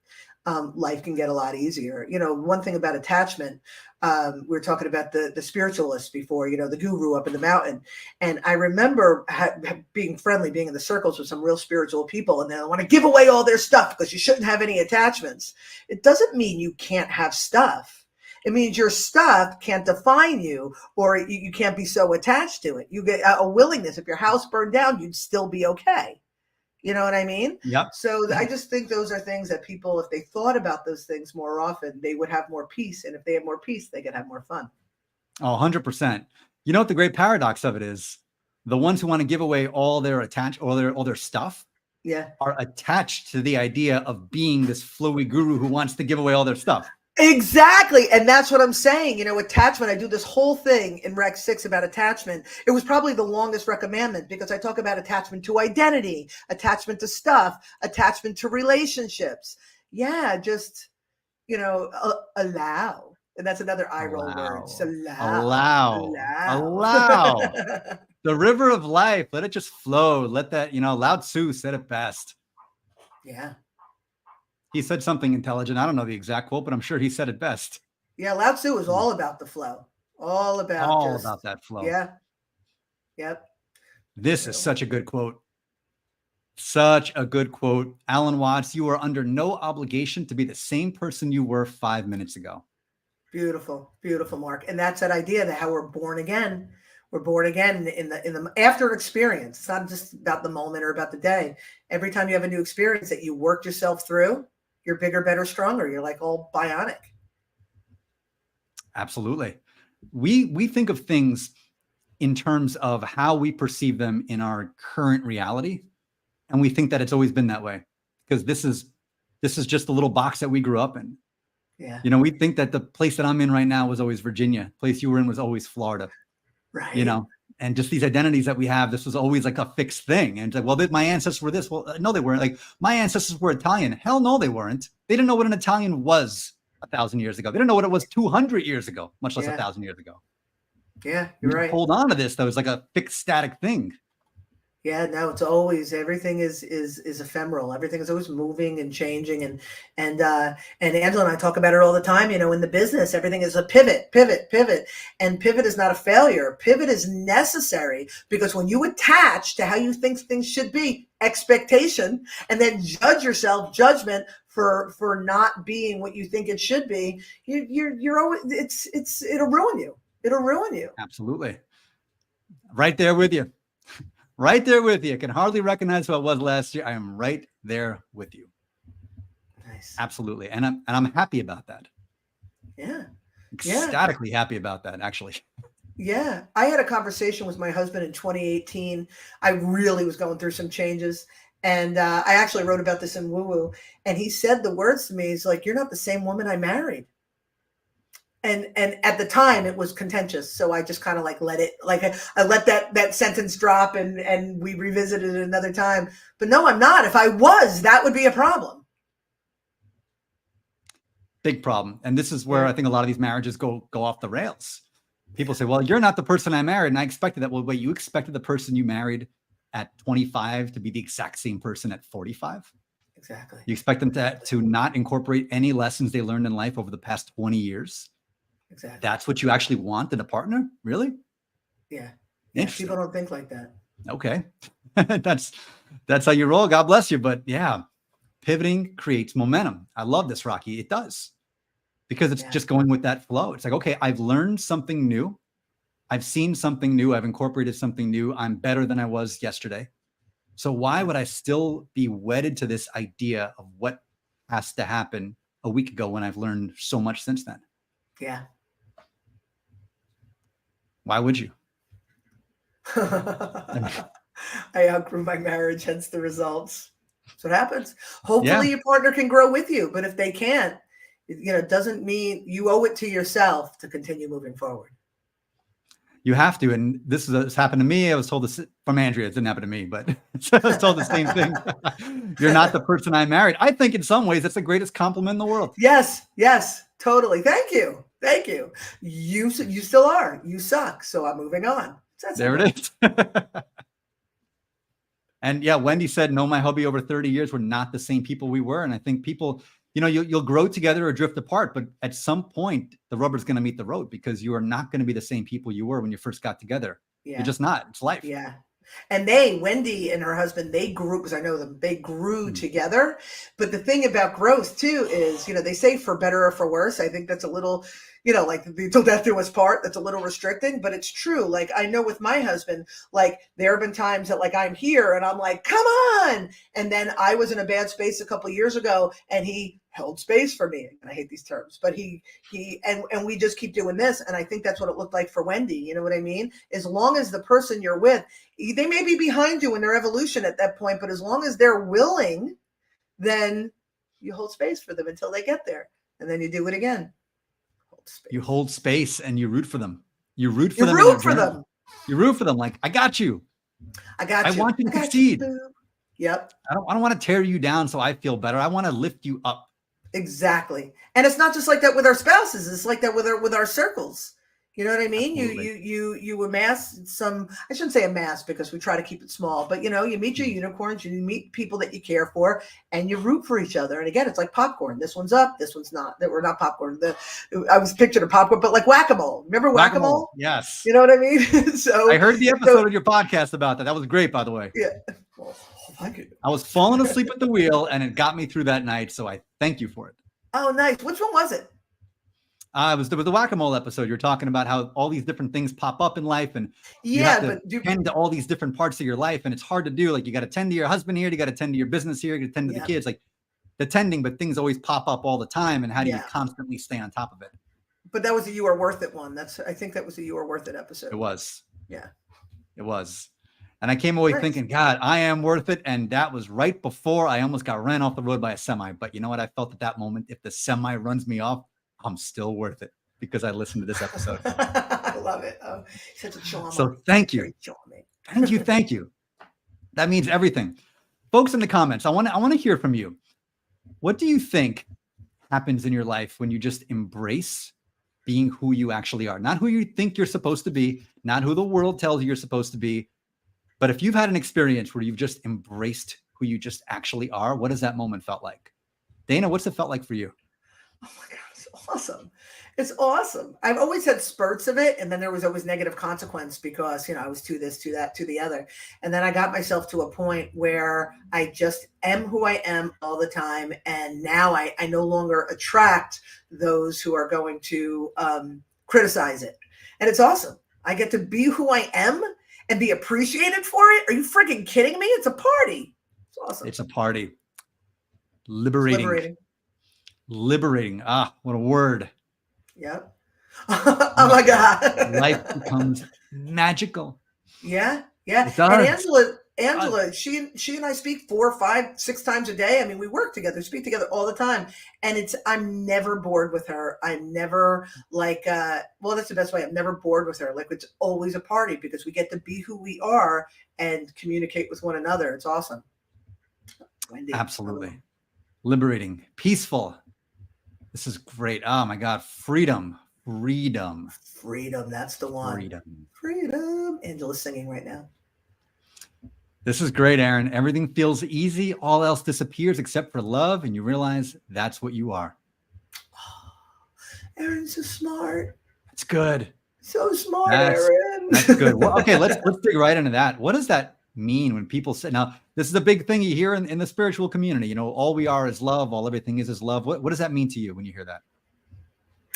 life can get a lot easier. One thing about attachment, we were talking about the spiritualist before, the guru up in the mountain. And I remember being friendly, being in the circles with some real spiritual people, and they want to give away all their stuff because you shouldn't have any attachments. It doesn't mean you can't have stuff. It means your stuff can't define you, or you can't be so attached to it. You get a willingness. If your house burned down, you'd still be okay. You know what I mean? Yep. So I just think those are things that people, if they thought about those things more often, they would have more peace. And if they have more peace, they could have more fun. Oh, 100%. You know what the great paradox of it is? The ones who want to give away all their all their stuff are attached to the idea of being this flowy guru who wants to give away all their stuff. Exactly. And that's what I'm saying. Attachment, I do this whole thing in Rec 6 about attachment. It was probably the longest recommendment because I talk about attachment to identity, attachment to stuff, attachment to relationships. Yeah, just, allow. And that's another eye roll word. So allow. The river of life, let it just flow. Let that, Lao Tzu said it best. Yeah. He said something intelligent. I don't know the exact quote, but I'm sure he said it best. Yeah, Lao Tzu was all about the flow. All about that flow. Yeah. Yep. This is such a good quote. Such a good quote. Alan Watts, you are under no obligation to be the same person you were 5 minutes ago. Beautiful, beautiful, Mark. And that's that idea that how we're born again. We're born again in the after an experience. It's not just about the moment or about the day. Every time you have a new experience that you worked yourself through, you're bigger, better, stronger. You're like all bionic. Absolutely. We think of things in terms of how we perceive them in our current reality. And we think that it's always been that way because this is just the little box that we grew up in. Yeah. You know, we think that the place that I'm in right now was always Virginia. The place you were in was always Florida. Right. You know, and just these identities that we have, this was always like a fixed thing. And it's like, well, my ancestors were this. Well, no, they weren't. Like my ancestors were Italian. Hell no, they weren't. They didn't know what an Italian was 1,000 years ago. They didn't know what it was 200 years ago, much less 1,000 years ago. Yeah, you're right. Hold on to this though. It's like a fixed static thing. Yeah, no, it's always, everything is ephemeral. Everything is always moving and changing. And Angela and I talk about it all the time, you know, in the business, everything is a pivot. And pivot is not a failure. Pivot is necessary because when you attach to how you think things should be, expectation, and then judge yourself, judgment for not being what you think it should be, you're always, it'll ruin you. It'll ruin you. Absolutely. Right there with you. Right there with you. I can hardly recognize who I was last year. I am right there with you. Nice. Absolutely. And I'm happy about that. Yeah. Ecstatically happy about that, actually. Yeah. I had a conversation with my husband in 2018. I really was going through some changes. And I actually wrote about this in Woo Woo. And he said the words to me, he's like, "You're not the same woman I married." And at the time it was contentious. So I just kind of like let it, like I let that sentence drop and we revisited it another time. But no, I'm not. If I was, that would be a problem. Big problem. And this is where I think a lot of these marriages go off the rails. People say, well, you're not the person I married. And I expected that. Well, wait, you expected the person you married at 25 to be the exact same person at 45? Exactly. You expect them to not incorporate any lessons they learned in life over the past 20 years? Exactly. That's what you actually want in a partner? Really? Yeah. People don't think like that. Okay. That's how you roll. God bless you. But yeah, pivoting creates momentum. I love this, Rocky. It does. Because it's just going with that flow. It's like, okay, I've learned something new. I've seen something new. I've incorporated something new. I'm better than I was yesterday. So why would I still be wedded to this idea of what has to happen a week ago when I've learned so much since then? Yeah. Why would you? I outgrew my marriage, hence the results. That's what happens. Hopefully your partner can grow with you, but if they can't, you know, it doesn't mean you owe it to yourself to continue moving forward. You have to. And this happened to me. I was told this from Andrea. It didn't happen to me, but I was told the same thing. You're not the person I married. I think in some ways that's the greatest compliment in the world. Yes, totally. Thank you. You still are. You suck. So I'm moving on. There it is. And yeah, Wendy said, "No, my hubby, over 30 years, we're not the same people we were." And I think people, you know, you'll grow together or drift apart, but at some point the rubber's going to meet the road because you are not going to be the same people you were when you first got together. You're just not. It's life. Yeah. And Wendy and her husband, they grew, because I know them, they grew together. But the thing about growth too is, you know, they say for better or for worse. I think that's a little, you know, like until death do us part, that's a little restricting, but it's true. Like I know with my husband, like there have been times that like I'm here and I'm like, come on. And then I was in a bad space a couple of years ago and he held space for me. And I hate these terms, but and we just keep doing this. And I think that's what it looked like for Wendy. You know what I mean? As long as the person you're with, they may be behind you in their evolution at that point, but as long as they're willing, then you hold space for them until they get there. And then you do it again. You hold space and you root for them. You root for you them. Root for them. You root for them. Like, I got you. I got you. I want you to succeed. Yep. I don't want to tear you down so I feel better. I want to lift you up. Exactly. And it's not just like that with our spouses. It's like that with our circles. You know what I mean? Absolutely. You amass some, I shouldn't say amass because we try to keep it small, but you know, you meet your unicorns, you meet people that you care for and you root for each other. And again, it's like popcorn. This one's up, this one's not. We're not popcorn. I was picturing a popcorn, but like whack-a-mole. Remember whack-a-mole? Yes. You know what I mean? So I heard the episode of your podcast about that. That was great, by the way. Yeah. Well, thank you. I was falling asleep at the wheel, and it got me through that night. So I thank you for it. Oh, nice. Which one was it? It was the whack-a-mole episode. You're talking about how all these different things pop up in life, and you Yeah, have to tend to all these different parts of your life, and it's hard to do. Like, you got to tend to your husband here, you got to tend to your business here, you got to tend to the kids, like the tending, but things always pop up all the time. And how do you constantly stay on top of it? But that was a You Are Worth It one. I think that was a You Are Worth It episode. It was. Yeah. It was. And I came away thinking, God, I am worth it. And that was right before I almost got ran off the road by a semi. But you know what? I felt at that moment, if the semi runs me off, I'm still worth it, because I listened to this episode. I love it. Oh, such a charmer. So thank you. Thank you. Thank you. That means everything. Folks in the comments, I want to hear from you. What do you think happens in your life when you just embrace being who you actually are? Not who you think you're supposed to be, not who the world tells you you're supposed to be, but if you've had an experience where you've just embraced who you just actually are, what does that moment felt like? Dana, what's it felt like for you? Oh my God, it's awesome. It's awesome. I've always had spurts of it, and then there was always negative consequence because, I was to this, to that, to the other. And then I got myself to a point where I just am who I am all the time. And now I no longer attract those who are going to criticize it. And it's awesome. I get to be who I am and be appreciated for it. Are you freaking kidding me? It's a party. It's awesome. It's a party. Liberating. Liberating. Ah, what a word. Yep. Oh my God. Life becomes magical. Yeah. Yeah. It does. And Angela, she and I speak 4, 5, 6 times a day. I mean, we work together, speak together all the time. And I'm never bored with her. I'm never like, that's the best way. I'm never bored with her. Like, it's always a party because we get to be who we are and communicate with one another. It's awesome. Wendy. Absolutely. Liberating, peaceful. This is great. Oh my God. Freedom. That's the one. Freedom. Angela's singing right now. This is great, Aaron. Everything feels easy. All else disappears except for love. And you realize that's what you are. Aaron's so smart. That's good. So smart, Aaron. That's good. Well, okay, let's dig right into that. What does that mean when people say, now, this is a big thing you hear in the spiritual community, all we are is love, all everything is love. What does that mean to you when you hear that?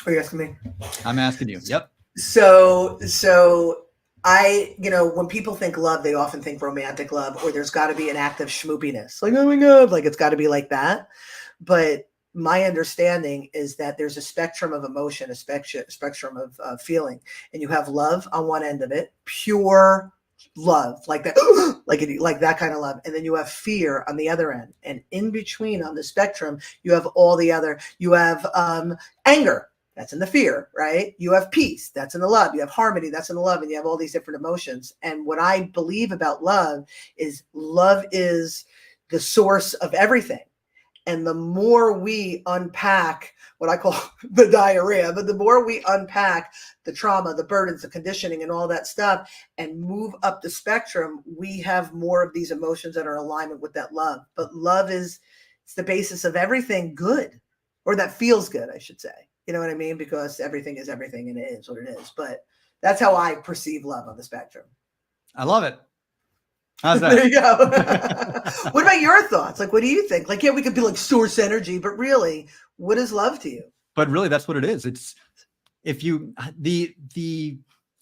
Are you asking me? I'm asking you. Yep. So I, when people think love, they often think romantic love, or there's got to be an act of schmoopiness. Like, oh my God, like it's got to be like that. But my understanding is that there's a spectrum of emotion, a spectrum of feeling, and you have love on one end of it, pure love, like that, like that kind of love. And then you have fear on the other end. And in between on the spectrum, you have all the other, you have anger. That's in the fear, right? You have peace. That's in the love. You have harmony. That's in the love. And you have all these different emotions. And what I believe about love is the source of everything. And the more we unpack what I call the diarrhea, but the more we unpack the trauma, the burdens, the conditioning, and all that stuff, and move up the spectrum, we have more of these emotions that are in alignment with that love. But love it's the basis of everything good, or that feels good, I should say. You know what I mean? Because everything is everything, and it is what it is. But that's how I perceive love on the spectrum. I love it. How's that? There you go. What about your thoughts? Like, what do you think? Like, yeah, we could be like source energy, but really, what is love to you? But really, that's what it is. It's if you okay,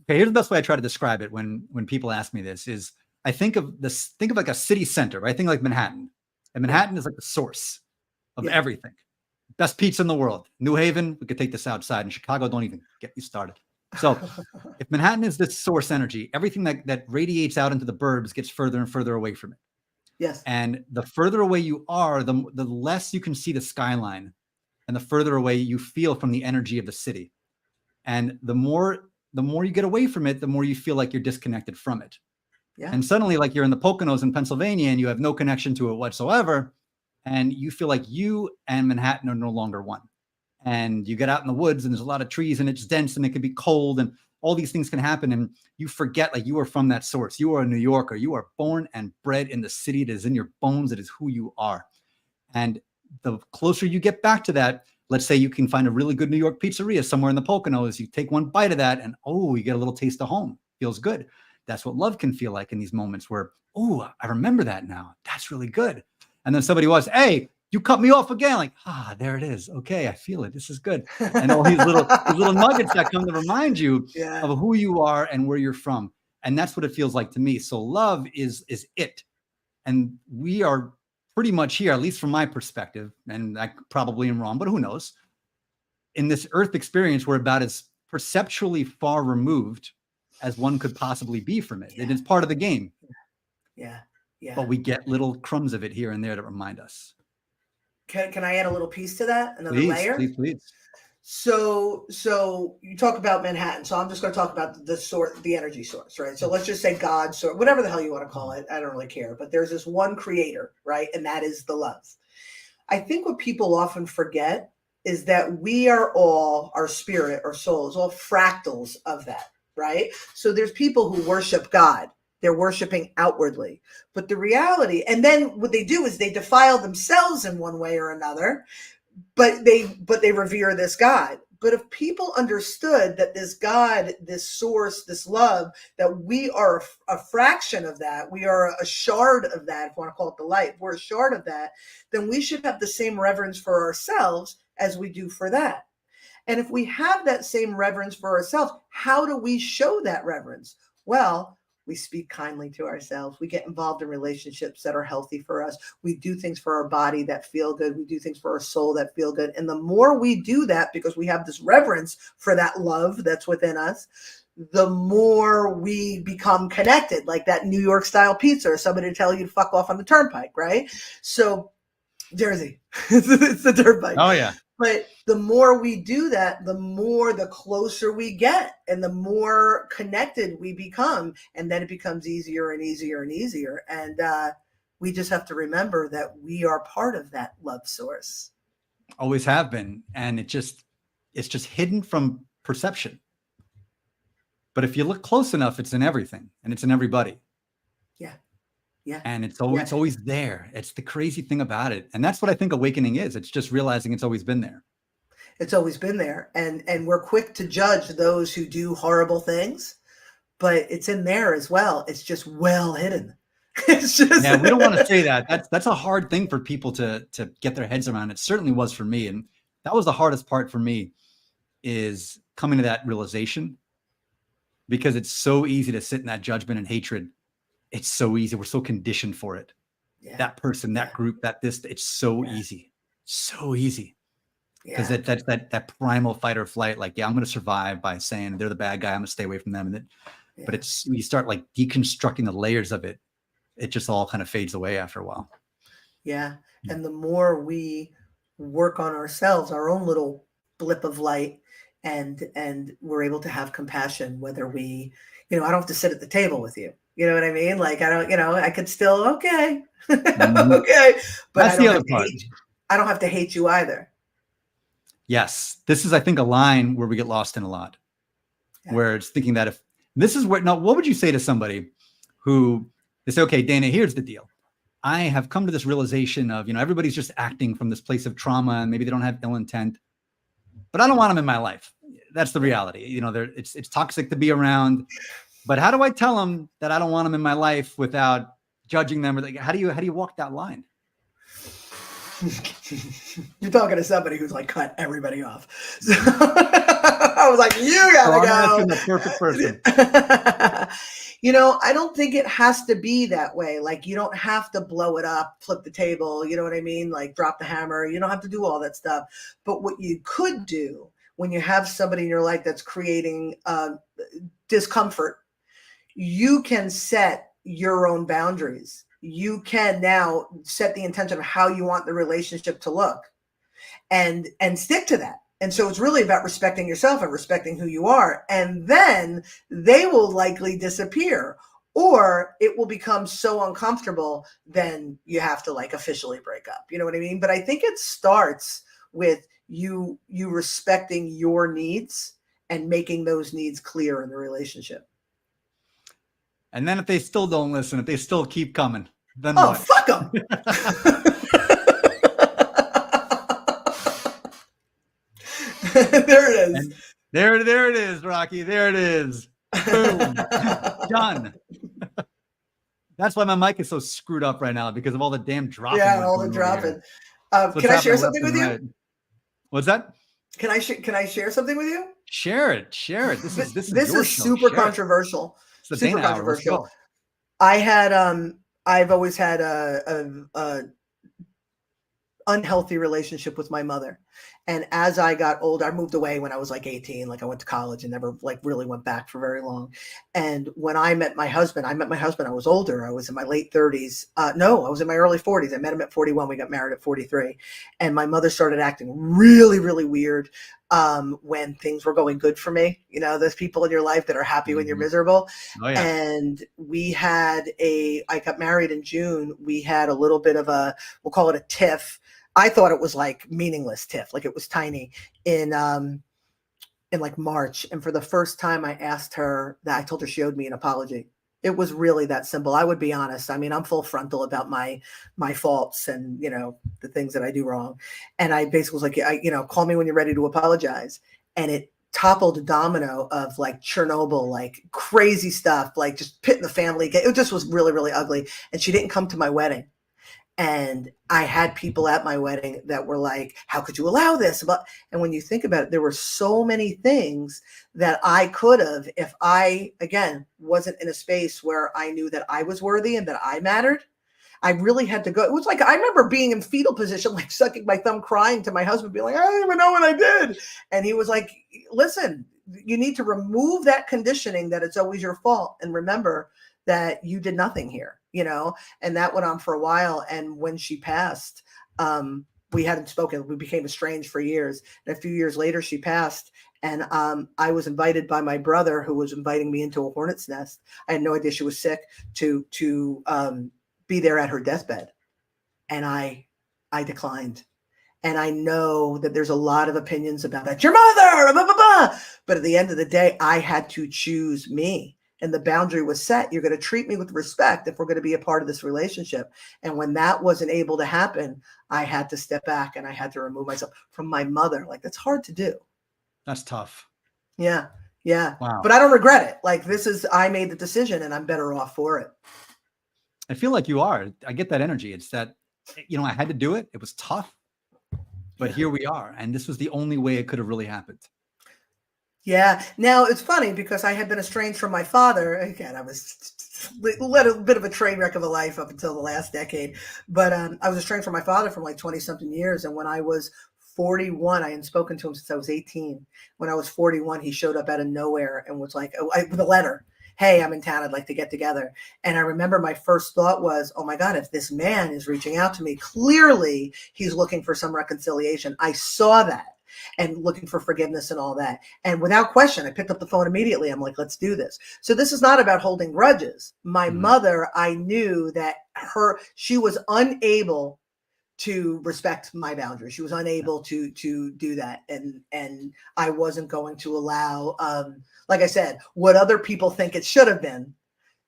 here's the best way I try to describe it when people ask me this is I think of like a city center, right? I think like Manhattan. And Manhattan is like the source of everything. Best pizza in the world. New Haven, we could take this outside. In Chicago, don't even get me started. So if Manhattan is this source energy, everything that radiates out into the burbs gets further and further away from it. Yes. And the further away you are, the less you can see the skyline, and the further away you feel from the energy of the city. And the more you get away from it, the more you feel like you're disconnected from it. Yeah. And suddenly, like you're in the Poconos in Pennsylvania and you have no connection to it whatsoever. And you feel like you and Manhattan are no longer one. And you get out in the woods and there's a lot of trees and it's dense and it can be cold and all these things can happen. And you forget like you are from that source. You are a New Yorker. You are born and bred in the city. It is in your bones. It is who you are. And the closer you get back to that, let's say you can find a really good New York pizzeria somewhere in the Poconos. You take one bite of that and, oh, you get a little taste of home. Feels good. That's what love can feel like in these moments where, oh, I remember that now. That's really good. And then somebody was, hey, you cut me off again. Like, there it is. Okay, I feel it. This is good. And all these little nuggets that come to remind you of who you are and where you're from. And that's what it feels like to me. So love is it. And we are pretty much here, at least from my perspective, and I probably am wrong, but who knows? In this earth experience, we're about as perceptually far removed as one could possibly be from it. And it's part of the game. Yeah. But we get little crumbs of it here and there to remind us. Can I add a little piece to that? Another layer? Please. So you talk about Manhattan. So I'm just going to talk about the energy source, right? So let's just say God source, whatever the hell you want to call it. I don't really care. But there's this one creator, right? And that is the love. I think what people often forget is that we are all, our spirit, our soul is all fractals of that, right? So there's people who worship God. They're worshiping outwardly. But the reality, and then what they do is they defile themselves in one way or another, but they revere this God. But if people understood that this God, this source, this love, that we are a fraction of that, we are a shard of that, if you want to call it the light, we're a shard of that, then we should have the same reverence for ourselves as we do for that. And if we have that same reverence for ourselves, how do we show that reverence? Well, we speak kindly to ourselves. We get involved in relationships that are healthy for us. We do things for our body that feel good. We do things for our soul that feel good. And the more we do that, because we have this reverence for that love that's within us, the more we become connected, like that New York style pizza or somebody to tell you to fuck off on the turnpike, right? So Jersey, it's the turnpike. Oh, yeah. But the more we do that, the closer we get and the more connected we become. And then it becomes easier and easier and easier. And we just have to remember that we are part of that love source. Always have been. And it's just hidden from perception. But if you look close enough, it's in everything and it's in everybody. Yeah. Yeah. And it's always there. It's the crazy thing about it. And that's what I think awakening is. It's just realizing it's always been there. It's always been there. And we're quick to judge those who do horrible things, but it's in there as well. It's just well hidden. It's just we don't want to say that. That's a hard thing for people to get their heads around. It certainly was for me. And that was the hardest part for me, is coming to that realization, because it's so easy to sit in that judgment and hatred. It's so easy. We're so conditioned for it. Yeah. That person, that group, it's so easy. So easy. Because that primal fight or flight, like, I'm going to survive by saying they're the bad guy. I'm going to stay away from them. But it's, you start like deconstructing the layers of it. It just all kind of fades away after a while. Yeah. And the more we work on ourselves, our own little blip of light, and we're able to have compassion, whether we, I don't have to sit at the table with you. You know what I mean? Like, I don't, I could still, okay. Mm-hmm. Okay. But that's the other part. I don't have to hate you either. Yes. This is, I think, a line where we get lost in a lot, where it's thinking that if this is where, now, what would you say to somebody who, they say, okay, Dana, here's the deal. I have come to this realization of, everybody's just acting from this place of trauma and maybe they don't have ill intent, but I don't want them in my life. That's the reality. It's toxic to be around. But how do I tell them that I don't want them in my life without judging them? Or like, how do you walk that line? You're talking to somebody who's like cut everybody off. So I was like, you gotta go. I'm asking the perfect person. I don't think it has to be that way. Like, you don't have to blow it up, flip the table. You know what I mean? Like, drop the hammer. You don't have to do all that stuff. But what you could do when you have somebody in your life that's creating discomfort, you can set your own boundaries. You can now set the intention of how you want the relationship to look and stick to that. And so it's really about respecting yourself and respecting who you are. And then they will likely disappear, or it will become so uncomfortable, then you have to like officially break up. You know what I mean? But I think it starts with you respecting your needs and making those needs clear in the relationship. And then if they still don't listen, if they still keep coming, then what? Fuck them. There it is. And there it is, Rocky. There it is. Boom. Done. That's why my mic is so screwed up right now, because of all the damn dropping. Yeah, all the dropping. Can I share something with you? What's that? Can I share something with you? Share it. This is your show. Super controversial. It's the super Dana controversial. Hour. I had I've always had a unhealthy relationship with my mother. And as I got older, I moved away when I was like 18, like I went to college and never like really went back for very long. And when I met my husband, I was older. I was in my late 30s. No, I was in my early 40s. I met him at 41. We got married at 43. And my mother started acting really, really weird when things were going good for me. You know, there's people in your life that are happy when you're miserable. Oh, yeah. And I got married in June. We had a little bit of we'll call it a tiff. I thought it was like meaningless tiff, like it was tiny in like March. And for the first time I asked her that, I told her she owed me an apology. It was really that simple. I would be honest. I mean, I'm full frontal about my faults and, you know, the things that I do wrong. And I basically was like, call me when you're ready to apologize. And it toppled a domino of like Chernobyl, like crazy stuff, like just pitting the family. It just was really, really ugly. And she didn't come to my wedding. And I had people at my wedding that were like, how could you allow this? And when you think about it, there were so many things that I could have, if I, again, wasn't in a space where I knew that I was worthy and that I mattered. I really had to go. It was like, I remember being in fetal position, like sucking my thumb, crying to my husband, being like, I don't even know what I did. And he was like, listen, you need to remove that conditioning that it's always your fault. And remember that you did nothing here, you know, and that went on for a while. And when she passed, we hadn't spoken. We became estranged for years. And a few years later, she passed. And I was invited by my brother, who was inviting me into a hornet's nest. I had no idea she was sick, to be there at her deathbed. And I declined. And I know that there's a lot of opinions about that. Your mother, blah, blah, blah. But at the end of the day, I had to choose me. And the boundary was set. You're going to treat me with respect if we're going to be a part of this relationship. And when that wasn't able to happen, I had to step back and I had to remove myself from my mother. Like, that's hard to do. That's tough. Yeah. Yeah. Wow. But I don't regret it. Like, I made the decision and I'm better off for it. I feel like you are. I get that energy. It's that, I had to do it. It was tough, but here we are. And this was the only way it could have really happened. Yeah. Now it's funny because I had been estranged from my father. Again, I was led a bit of a train wreck of a life up until the last decade, but I was estranged from my father for like 20 something years. And when I was 41, I hadn't spoken to him since I was 18. When I was 41, he showed up out of nowhere and was like, with a letter. Hey, I'm in town. I'd like to get together. And I remember my first thought was, oh my God, if this man is reaching out to me, clearly he's looking for some reconciliation. I saw that. And looking for forgiveness and all that. And without question, I picked up the phone immediately. I'm like, let's do this. So this is not about holding grudges. My mother, I knew that she was unable to respect my boundaries. She was unable to do that. And I wasn't going to allow, like I said, what other people think it should have been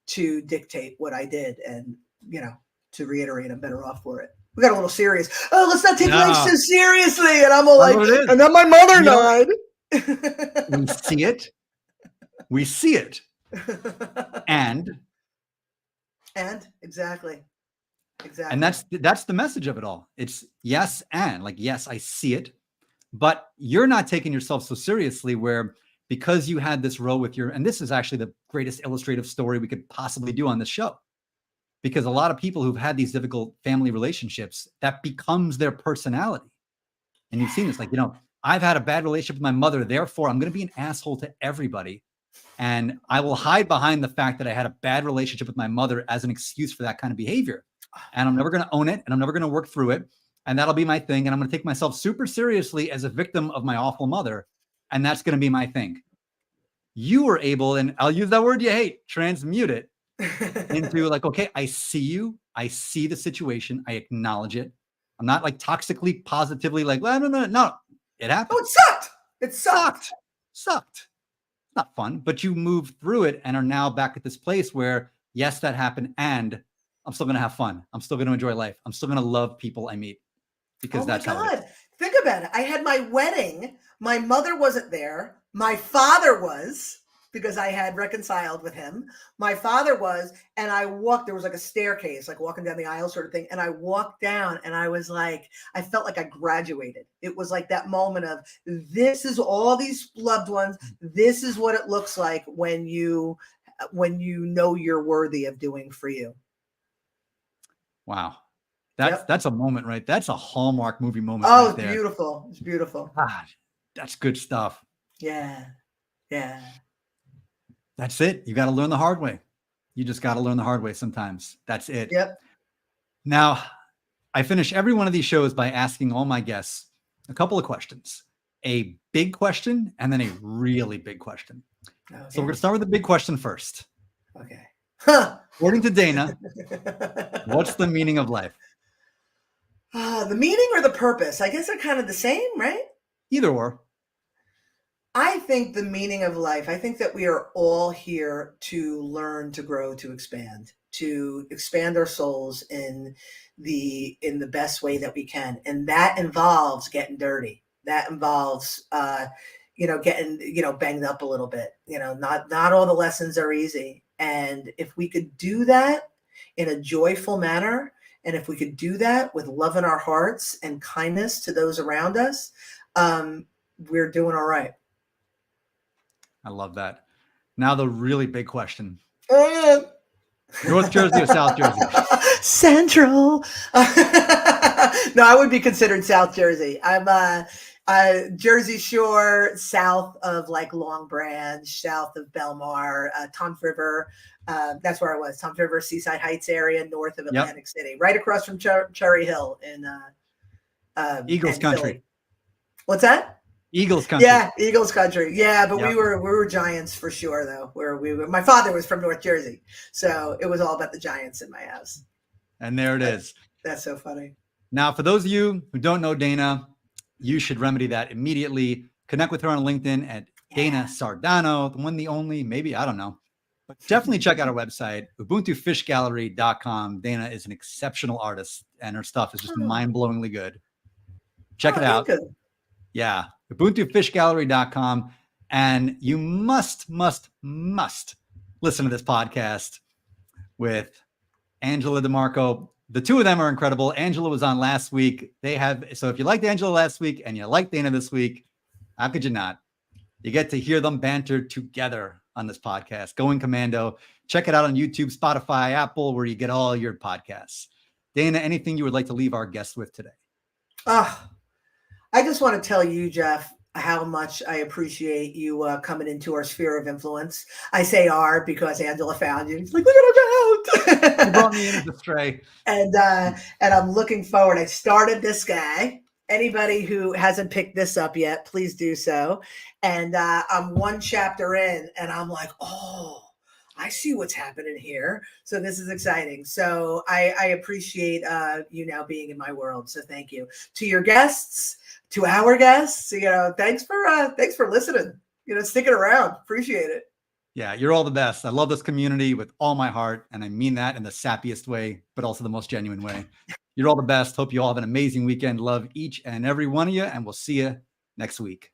to dictate what I did. And, to reiterate, I'm better off for it. We got a little serious. Oh, let's not take life so seriously. And I'm all like, and then my mother died. We see it. And exactly. And that's the message of it all. It's yes. And like, yes, I see it, but you're not taking yourself so seriously where, because you had this role with and this is actually the greatest illustrative story we could possibly do on this show. Because a lot of people who've had these difficult family relationships, that becomes their personality. And you've seen this, like, I've had a bad relationship with my mother, therefore I'm going to be an asshole to everybody. And I will hide behind the fact that I had a bad relationship with my mother as an excuse for that kind of behavior. And I'm never going to own it. And I'm never going to work through it. And that'll be my thing. And I'm going to take myself super seriously as a victim of my awful mother. And that's going to be my thing. You were able, and I'll use that word you hate, transmute it into like, okay, I see you. I see the situation. I acknowledge it. I'm not like toxically, positively like, well, no, it happened. Oh, it sucked. Sucked. Not fun, but you moved through it and are now back at this place where, yes, that happened. And I'm still going to have fun. I'm still going to enjoy life. I'm still going to love people I meet because that's how it is. Think about it. I had my wedding. My mother wasn't there. My father was. because I had reconciled with him. My father was, and I walked, there was like a staircase, like walking down the aisle sort of thing. And I walked down and I was like, I felt like I graduated. It was like that moment of, this is all these loved ones. This is what it looks like when you know you're worthy of doing for you. Wow. That's a moment, right? That's a Hallmark movie moment. Oh, right it's there. beautiful. It's beautiful. God, that's good stuff. Yeah. Yeah. That's it. You got to learn the hard way. You just got to learn the hard way sometimes. That's it. Yep. Now, I finish every one of these shows by asking all my guests a couple of questions, a big question and then a really big question. Okay. So we're going to start with the big question first. Okay. According to Dana, what's the meaning of life? The meaning or the purpose? I guess they're kind of the same, right? Either or. I think the meaning of life, I think that we are all here to learn, to grow, to expand our souls in the best way that we can. And that involves getting dirty. That involves, getting, banged up a little bit. Not all the lessons are easy. And if we could do that in a joyful manner, and if we could do that with love in our hearts and kindness to those around us, we're doing all right. I love that. Now the really big question. North Jersey or South Jersey? Central. No, I would be considered South Jersey. I'm Jersey Shore, south of like Long Branch, south of Belmar, Toms River. That's where I was. Toms River, Seaside Heights area, north of Atlantic City, right across from Cherry Hill in Eagles country. Philly. What's that? Eagles country. Yeah, Eagles country. Yeah, but we were Giants for sure, though. My father was from North Jersey, so it was all about the Giants in my house. And there it is. That's so funny. Now, for those of you who don't know Dana, you should remedy that immediately. Connect with her on LinkedIn at Dana Sardano, the one, the only, maybe, I don't know. But definitely check out our website, ubuntufishgallery.com. Dana is an exceptional artist, and her stuff is just mind-blowingly good. Check it out. Yeah, ubuntufishgallery.com. And you must listen to this podcast with Angela DeMarco. The two of them are incredible. Angela was on last week. So if you liked Angela last week and you like Dana this week, how could you not? You get to hear them banter together on this podcast. Going Commando. Check it out on YouTube, Spotify, Apple, where you get all your podcasts. Dana, anything you would like to leave our guests with today? I just want to tell you, Jeff, how much I appreciate you coming into our sphere of influence. I say "our" because Angela found you. She's like, look at her out. You brought me in as a stray. And I'm looking forward. I started this guy. Anybody who hasn't picked this up yet, please do so. And I'm one chapter in, and I'm like, oh, I see what's happening here. So this is exciting. So I appreciate you now being in my world. So thank you to your guests. To our guests, thanks for listening, sticking around. Appreciate it. Yeah, you're all the best. I love this community with all my heart, and I mean that in the sappiest way, but also the most genuine way. You're all the best. Hope you all have an amazing weekend. Love each and every one of you, and we'll see you next week.